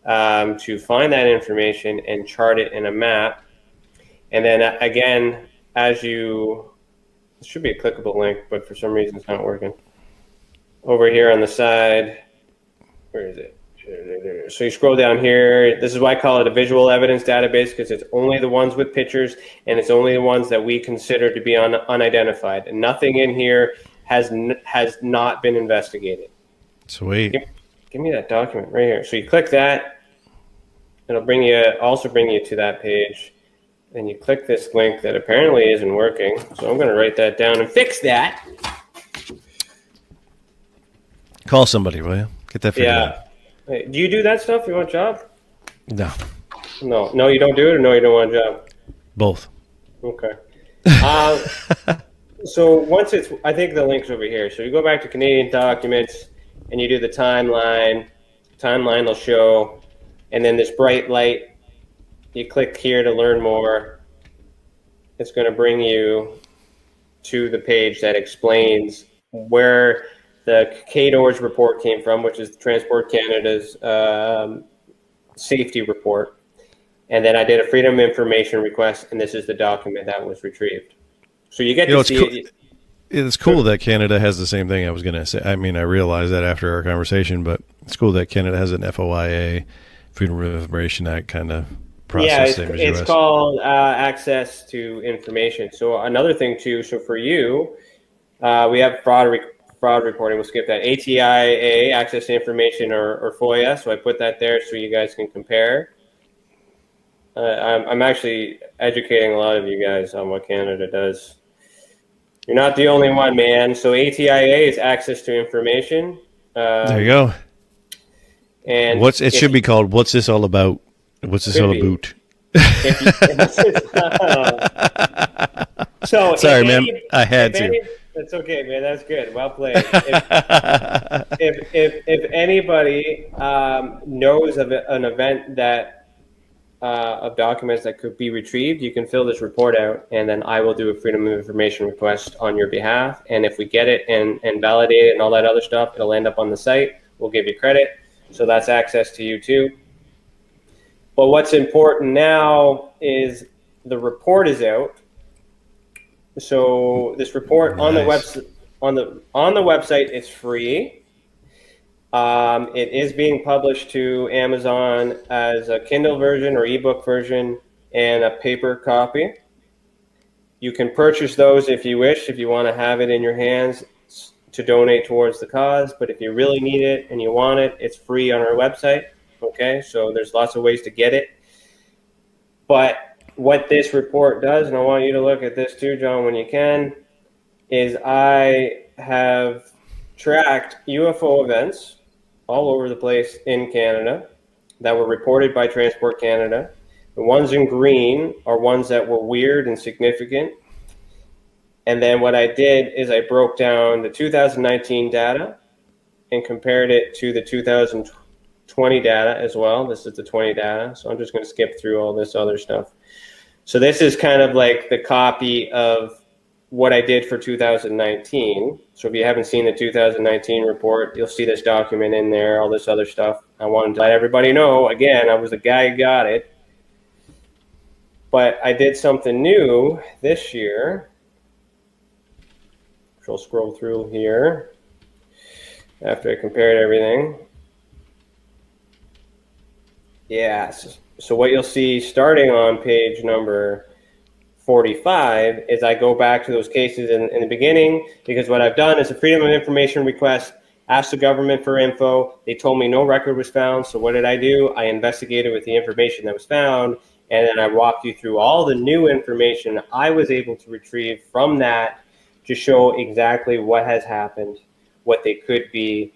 to find that information and chart it in a map. And then again, it should be a clickable link, but for some reason it's not working. Over here on the side, where is it? So you scroll down here. This is why I call it a visual evidence database, because it's only the ones with pictures, and it's only the ones that we consider to be unidentified. And nothing in here has not been investigated. Sweet. Give me that document right here. So you click that. It'll also bring you to that page. Then you click this link that apparently isn't working. So I'm going to write that down and fix that. Call somebody, will you? Get that figured out. Hey, do you do that stuff? You want a job? No. No, you don't do it, or no, you don't want a job? Both. Okay. So once it's, I think the link's over here. So you go back to Canadian documents and you do the timeline. Timeline will show, and then this bright light, you click here to learn more. It's going to bring you to the page that explains where the CADOR's report came from, which is Transport Canada's safety report. And then I did a Freedom of Information request, and this is the document that was retrieved. So you get to see it. It's cool that Canada has the same thing. I was going to say, I mean, I realized that after our conversation, but it's cool that Canada has an FOIA, Freedom of Information Act kind of process. Yeah, it's called access to information. So another thing too, so for you, we have fraud reporting. We'll skip that. ATIA, access to information, or FOIA. So I put that there so you guys can compare. I'm actually educating a lot of you guys on what Canada does. You're not the only one, man. So ATIA is access to information. There you go. And it should be called "What's this all about?" What's this all about? So sorry, man. I had to. That's okay, man. That's good. Well played. If anybody knows of an event that of documents that could be retrieved, you can fill this report out, and then I will do a Freedom of Information request on your behalf. And if we get it and validate it and all that other stuff, it'll end up on the site. We'll give you credit. So that's access to you too. But what's important now is the report is out. So this report on the website on the website is free. It is being published to Amazon as a Kindle version or ebook version and a paper copy. You can purchase those if you wish, if you want to have it in your hands to donate towards the cause. But if you really need it and you want it, it's free on our website. Okay, so there's lots of ways to get it. But what this report does, and I want you to look at this too, John, when you can, is I have tracked UFO events all over the place in Canada that were reported by Transport Canada. The ones in green are ones that were weird and significant. And then what I did is I broke down the 2019 data and compared it to the 2020 data as well. This is the 20 data. So I'm just going to skip through all this other stuff. So this is kind of like the copy of what I did for 2019. So if you haven't seen the 2019 report, you'll see this document in there, all this other stuff. I wanted to let everybody know, again, I was the guy who got it. But I did something new this year, which I'll scroll through here after I compared everything. Yes. So what you'll see starting on page number 45 is I go back to those cases in the beginning, because what I've done is a Freedom of Information request, asked the government for info. They told me no record was found. So what did I do? I investigated with the information that was found, and then I walked you through all the new information I was able to retrieve from that to show exactly what has happened, what they could be.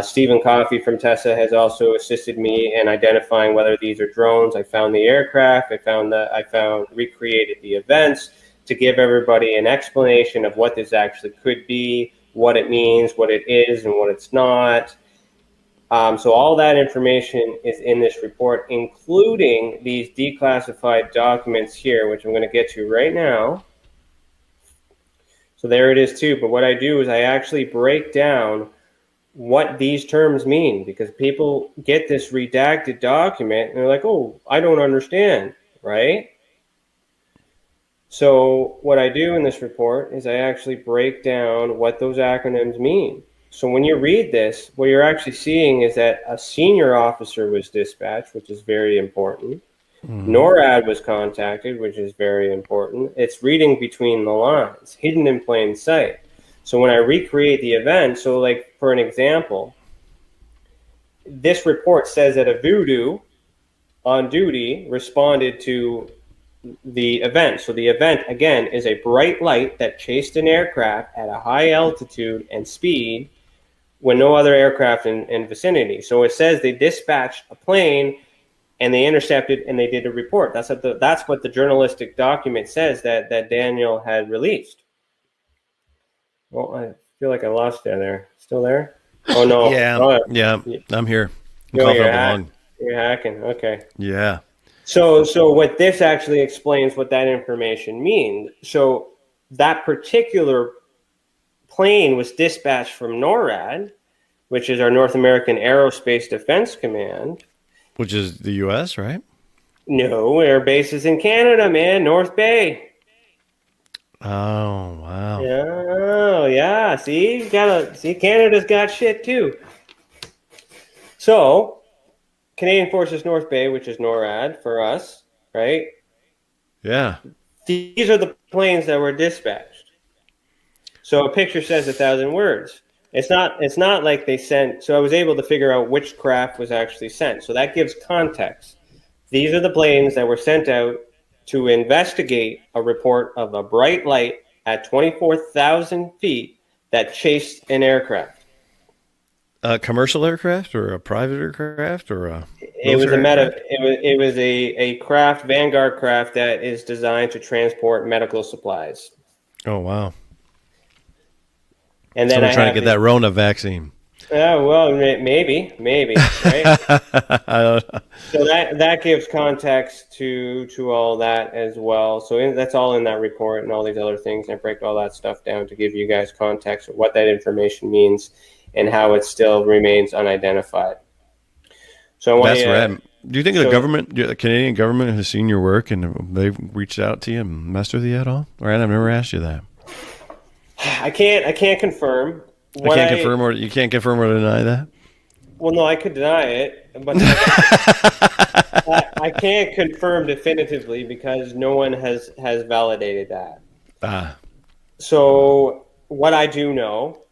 Stephen Coffey from Tessa has also assisted me in identifying whether these are drones. I found the aircraft. I recreated the events to give everybody an explanation of what this actually could be, what it means, what it is, and what it's not. So all that information is in this report, including these declassified documents here, which I'm going to get to right now. So there it is too. But what I do is I actually break down what these terms mean, because people get this redacted document and they're like, oh, I don't understand, right? So what I do in this report is I actually break down what those acronyms mean. So when you read this, what you're actually seeing is that a senior officer was dispatched, which is very important. NORAD was contacted, which is very important. It's reading between the lines, hidden in plain sight. So when I recreate the event, so like for an example, this report says that a voodoo on duty responded to the event. So the event, again, is a bright light that chased an aircraft at a high altitude and speed when no other aircraft in vicinity. So it says they dispatched a plane and they intercepted and they did a report. That's what the journalistic document says that Daniel had released. Well, I feel like I lost you there. Still there? Oh no. Yeah, I'm here. I'm coughing up a lung. You're hacking. Okay. Yeah. So what this actually explains what that information means. So that particular plane was dispatched from NORAD, which is our North American Aerospace Defense Command. Which is the U.S., right? No, air base is in Canada, man. North Bay. Oh, wow. Oh, yeah. See, Canada's got shit too. So, Canadian Forces North Bay, which is NORAD for us, right? Yeah. These are the planes that were dispatched. So a picture says 1,000 words. It's not like they sent. So I was able to figure out which craft was actually sent. So that gives context. These are the planes that were sent out to investigate a report of a bright light at 24,000 feet that chased an aircraft. A commercial aircraft or a private aircraft or a? It was a craft, Vanguard craft that is designed to transport medical supplies. Oh wow! And then someone trying to get that Rona vaccine. Oh well, maybe, right? I don't know. So that gives context to all that as well. So that's all in that report and all these other things. I break all that stuff down to give you guys context of what that information means and how it still remains unidentified. So that's right. Do you think the Canadian government has seen your work and they've reached out to you and messed with you at all? All right, I've never asked you that. I can't confirm. You can't confirm or deny that? Well, no, I could deny it, but I can't confirm definitively because no one has validated that. So what I do know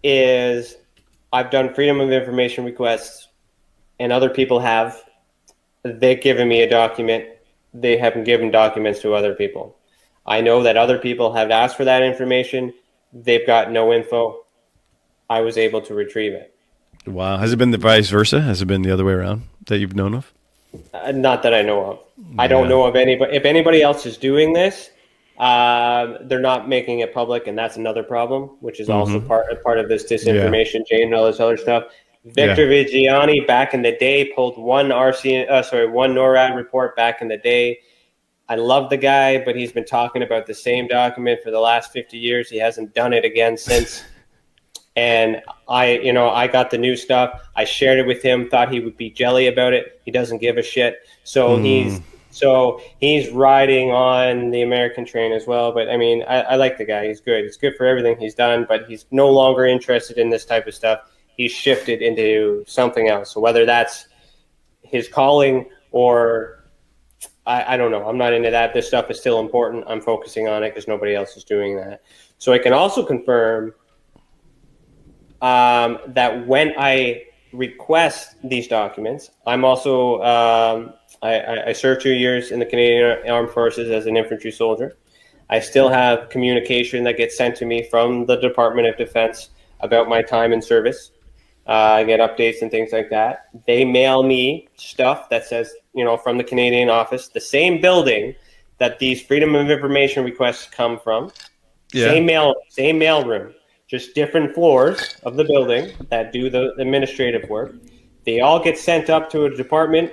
is I've done Freedom of Information requests, and other people have. They've given me a document. They haven't given documents to other people. I know that other people have asked for that information. They've got no info. I was able to retrieve it. Wow. Has it been the vice versa? Has it been the other way around that you've known of? Not that I know of. I don't know of anybody. If anybody else is doing this, they're not making it public, and that's another problem, which is also part of this disinformation chain and all this other stuff. Victor Vigiani back in the day pulled one NORAD report back in the day. I love the guy, but he's been talking about the same document for the last 50 years. He hasn't done it again since. And I got the new stuff. I shared it with him, thought he would be jelly about it. He doesn't give a shit. So he's riding on the American train as well. But I mean, I like the guy. He's good. It's good for everything he's done, but he's no longer interested in this type of stuff. He's shifted into something else. So whether that's his calling or I don't know. I'm not into that. This stuff is still important. I'm focusing on it because nobody else is doing that. So I can also confirm that when I request these documents, I'm also I served 2 years in the Canadian Armed Forces as an infantry soldier. I still have communication that gets sent to me from the Department of Defense about my time in service. I get updates and things like that. They mail me stuff that says, from the Canadian office, the same building that these Freedom of Information requests come from. Yeah. Same mail room, just different floors of the building that do the administrative work. They all get sent up to a department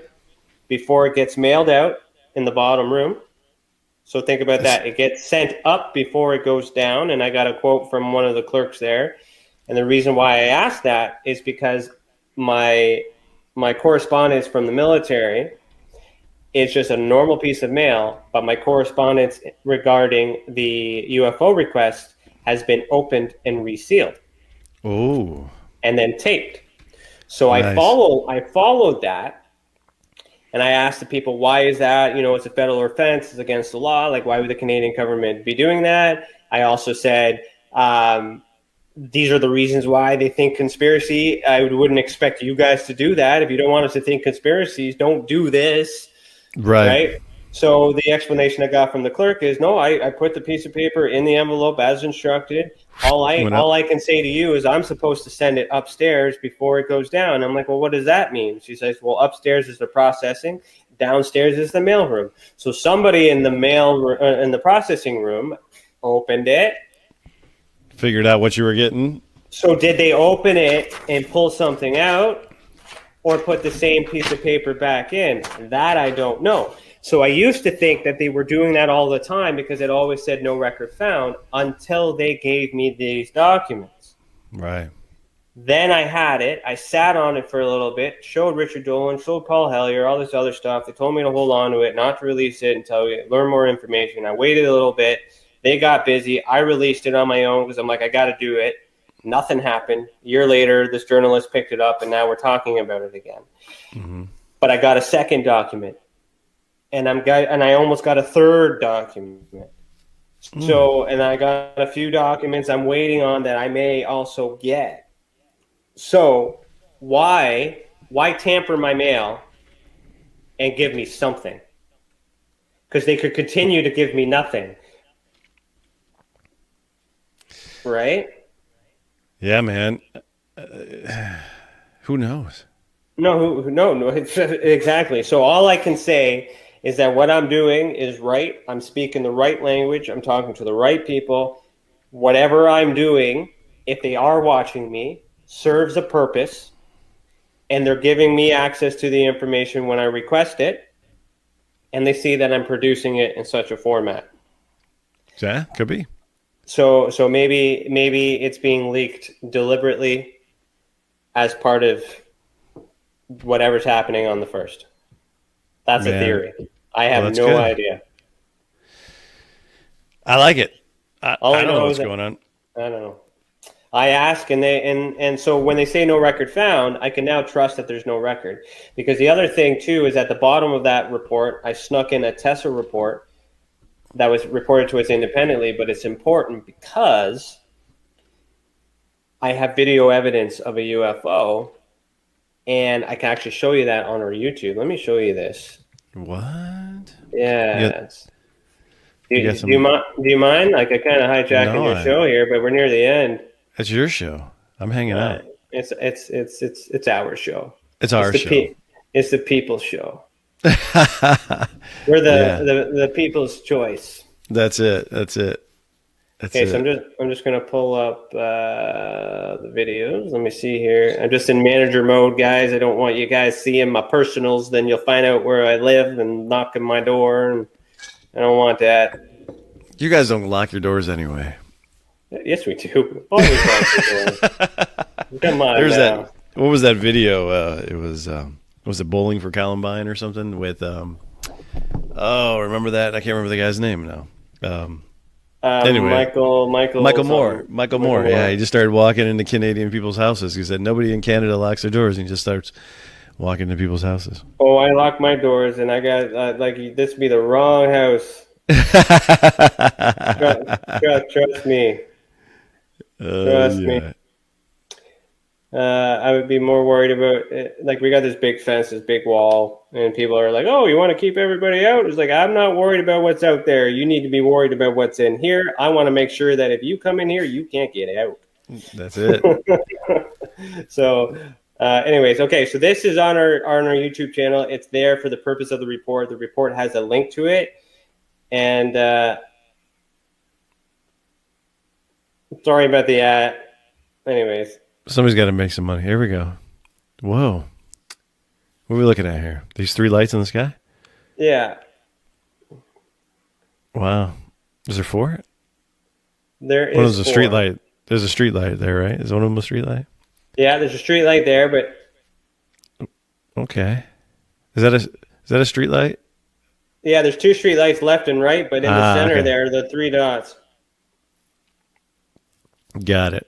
before it gets mailed out in the bottom room. So think about that. It gets sent up before it goes down. And I got a quote from one of the clerks there. And the reason why I asked that is because my correspondence from the military is just a normal piece of mail, but my correspondence regarding the UFO request has been opened and resealed. Oh. And then taped. So nice. I followed that. And I asked the people, why is that? It's a federal offense. It's against the law. Like, why would the Canadian government be doing that? I also said, these are the reasons why they think conspiracy. I wouldn't expect you guys to do that. If you don't want us to think conspiracies, don't do this. Right. So the explanation I got from the clerk is, no, I put the piece of paper in the envelope as instructed. All I can say to you is I'm supposed to send it upstairs before it goes down. I'm like, well, what does that mean? She says, well, upstairs is the processing, downstairs is the mail room. So somebody in the processing room opened it. Figured out what you were getting. So did they open it and pull something out, or put the same piece of paper back in? That I don't know. So I used to think that they were doing that all the time because it always said no record found until they gave me these documents. Right. Then I had it. I sat on it for a little bit, showed Richard Dolan, showed Paul Hellier, all this other stuff. They told me to hold on to it, not to release it until we learn more information. I waited a little bit. They got busy. I released it on my own because I'm like, I got to do it. Nothing happened. A year later, this journalist picked it up, and now we're talking about it again. Mm-hmm. But I got a second document. And I almost got a third document. So, and I got a few documents I'm waiting on that I may also get. So, why tamper my mail and give me something? Because they could continue to give me nothing, right? Yeah, man. Who knows? No, exactly. So all I can say is that what I'm doing is right. I'm speaking the right language. I'm talking to the right people. Whatever I'm doing, if they are watching me, serves a purpose, and they're giving me access to the information when I request it, and they see that I'm producing it in such a format. Yeah, could be. So maybe it's being leaked deliberately as part of whatever's happening on the 1st. That's a theory. I have no idea. I like it. I All I don't know what's is going on. I don't know. I ask, and so when they say no record found, I can now trust that there's no record. Because the other thing too is at the bottom of that report, I snuck in a Tesla report that was reported to us independently, but it's important because I have video evidence of a UFO, and I can actually show you that on our YouTube. Let me show you this. What? Yeah. Do you mind? Like, I kind of hijacking your show here, but we're near the end. It's your show. I'm hanging out. It's our show. It's our show. It's the people's show. We're the people's choice. That's it. Okay, so I'm just gonna pull up the videos. Let me see here. I'm just in manager mode, guys. I don't want you guys seeing my personals. Then you'll find out where I live and knock on my door, and I don't want that. You guys don't lock your doors anyway. Yes, we do. Always lock your doors. Come on. There's that. What was that video? It was it Bowling for Columbine or something with remember that? I can't remember the guy's name now. Anyway, Michael Moore. Yeah, he just started walking into Canadian people's houses. He said nobody in Canada locks their doors, and he just starts walking into people's houses. Oh, I lock my doors, and I got this be the wrong house. Trust me. Trust me. I would be more worried about it. Like, we got this big fence, this big wall, and people are like, "Oh, you want to keep everybody out?" It's like, I'm not worried about what's out there. You need to be worried about what's in here. I want to make sure that if you come in here, you can't get out. That's it. So, anyways, okay. So this is on our YouTube channel. It's there for the purpose of the report. The report has a link to it, and sorry about the anyways. Somebody's got to make some money. Here we go. Whoa. What are we looking at here? These 3 lights in the sky? Yeah. Wow. Is there 4? There is. One is a street light. There's a street light there, right? Is one of them a street light? Yeah, there's a street light there, but okay. Is that a street light? Yeah, there's 2 street lights left and right, but in the center there are the 3 dots. Got it.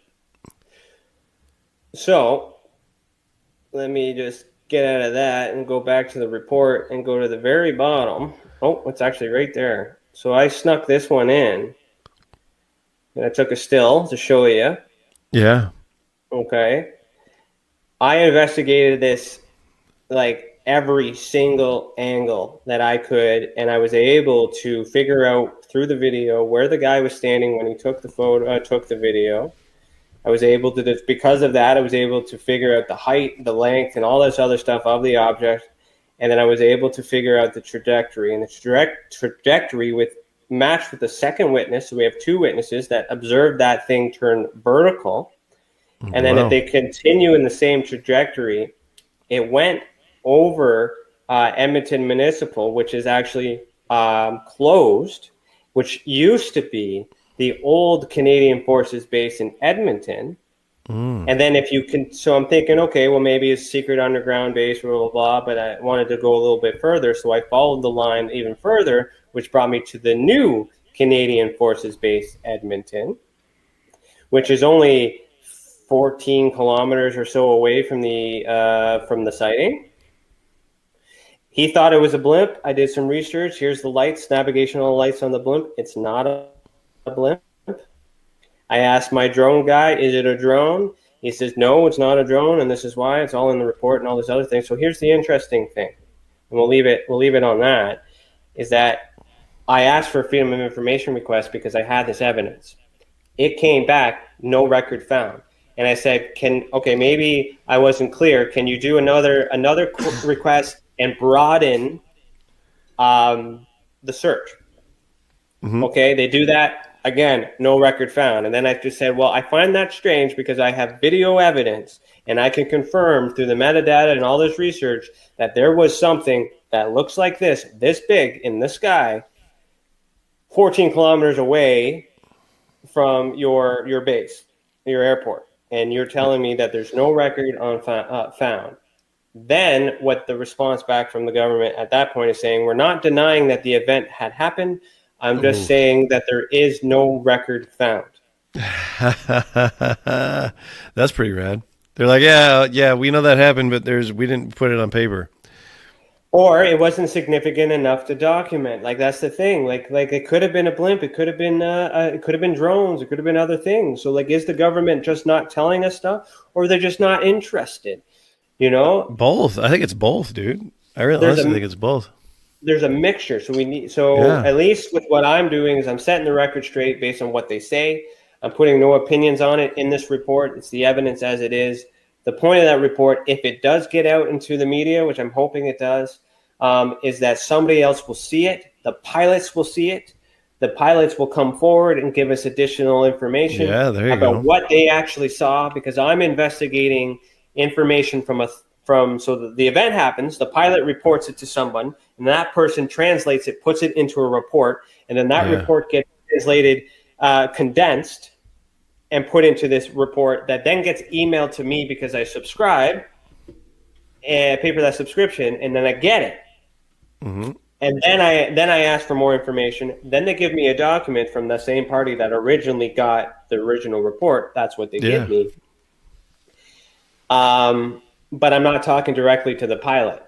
So, let me just get out of that and go back to the report and go to the very bottom. Oh, it's actually right there. So I snuck this one in. And I took a still to show you. Yeah. Okay. I investigated this like every single angle that I could, and I was able to figure out through the video where the guy was standing when he took the video. I was able to, because of that, I was able to figure out the height, the length, and all this other stuff of the object. And then I was able to figure out the trajectory, and the trajectory matched with the second witness. So we have two witnesses that observed that thing turn vertical. And then if they continue in the same trajectory, it went over Edmonton Municipal, which is actually closed, which used to be the old Canadian Forces base in Edmonton. And then if you can, so I'm thinking, okay, well, maybe it's a secret underground base, blah, blah, blah, but I wanted to go a little bit further. So I followed the line even further, which brought me to the new Canadian Forces base, Edmonton, which is only 14 kilometers or so away from the sighting. He thought it was a blimp. I did some research. Here's the lights, navigational lights on the blimp. It's not a blimp. I asked my drone guy, is it a drone? He says, no, it's not a drone, and this is why. It's all in the report and all this other thing. So here's the interesting thing, and we'll leave it on that, is that I asked for a Freedom of Information request because I had this evidence. It came back, no record found. And I said, maybe I wasn't clear. Can you do another request and broaden the search? Okay, they do that. Again, no record found. And then I just said, well, I find that strange because I have video evidence and I can confirm through the metadata and all this research that there was something that looks like this big in the sky, 14 kilometers away from your base, your airport. And you're telling me that there's no record on found. Then what the response back from the government at that point is saying, we're not denying that the event had happened. I'm just saying that there is no record found. That's pretty rad. They're like, yeah, we know that happened, but we didn't put it on paper. Or it wasn't significant enough to document. Like, that's the thing. Like it could have been a blimp. It could have been drones. It could have been other things. So like, is the government just not telling us stuff, or they're just not interested? You know, both. I think it's both, dude. I really honestly think it's both. There's a mixture. So at least with what I'm doing is I'm setting the record straight based on what they say. I'm putting no opinions on it in this report. It's the evidence as it is. The point of that report, if it does get out into the media, which I'm hoping it does, is that somebody else will see it. The pilots will see it. The pilots will come forward and give us additional information about what they actually saw, because I'm investigating information so the event happens, the pilot reports it to someone, and that person translates it, puts it into a report, and then that report gets translated, condensed, and put into this report that then gets emailed to me because I subscribe and pay for that subscription, and then I get it. And then I ask for more information. Then they give me a document from the same party that originally got the original report. That's what they give me. But I'm not talking directly to the pilot.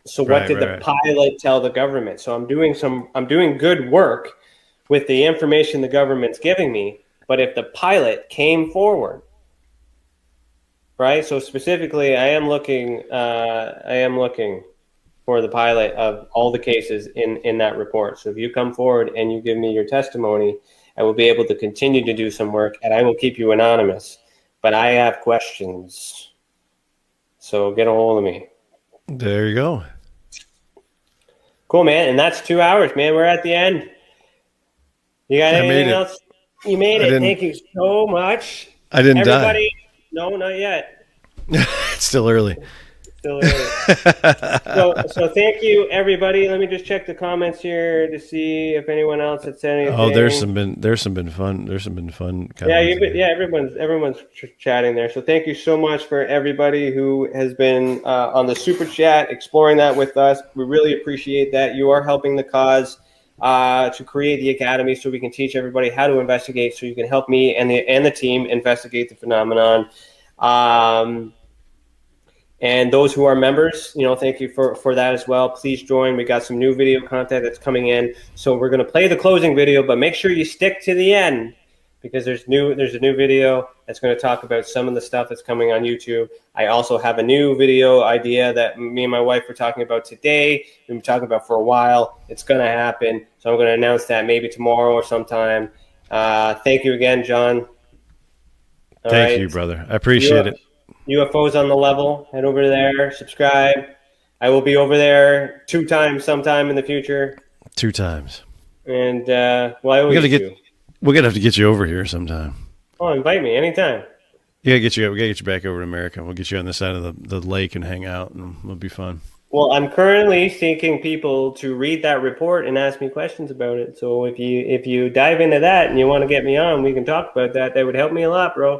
So what did the pilot tell the government? So I'm doing good work with the information the government's giving me. But if the pilot came forward, right? So specifically, I am looking for the pilot of all the cases in that report. So if you come forward and you give me your testimony, I will be able to continue to do some work, and I will keep you anonymous. But I have questions. So get a hold of me. There you go. Cool, man. And that's 2 hours, man. We're at the end. You got anything else? You made it. Thank you so much. I didn't die. No, not yet. It's still early. So thank you, everybody. Let me just check the comments here to see if anyone else had said anything. Oh, there's some been fun. There's some been fun comments. Everyone's chatting there. So thank you so much for everybody who has been on the super chat, exploring that with us. We really appreciate that. You are helping the cause to create the academy so we can teach everybody how to investigate, so you can help me and the team investigate the phenomenon. And those who are members, thank you for that as well. Please join. We got some new video content that's coming in. So we're going to play the closing video, but make sure you stick to the end because there's a new video that's going to talk about some of the stuff that's coming on YouTube. I also have a new video idea that me and my wife were talking about today. We've been talking about for a while. It's going to happen. So I'm going to announce that maybe tomorrow or sometime. Thank you again, John. Thank you, brother. I appreciate it. UFOs on the Level. Head over there. Subscribe. I will be over there 2 times sometime in the future. 2 times. And well, we're gonna have to get you over here sometime. Oh, invite me anytime. We gotta get you back over to America. We'll get you on this side of the lake and hang out, and it'll be fun. Well, I'm currently seeking people to read that report and ask me questions about it. So if you dive into that and you want to get me on, we can talk about that. That would help me a lot, bro.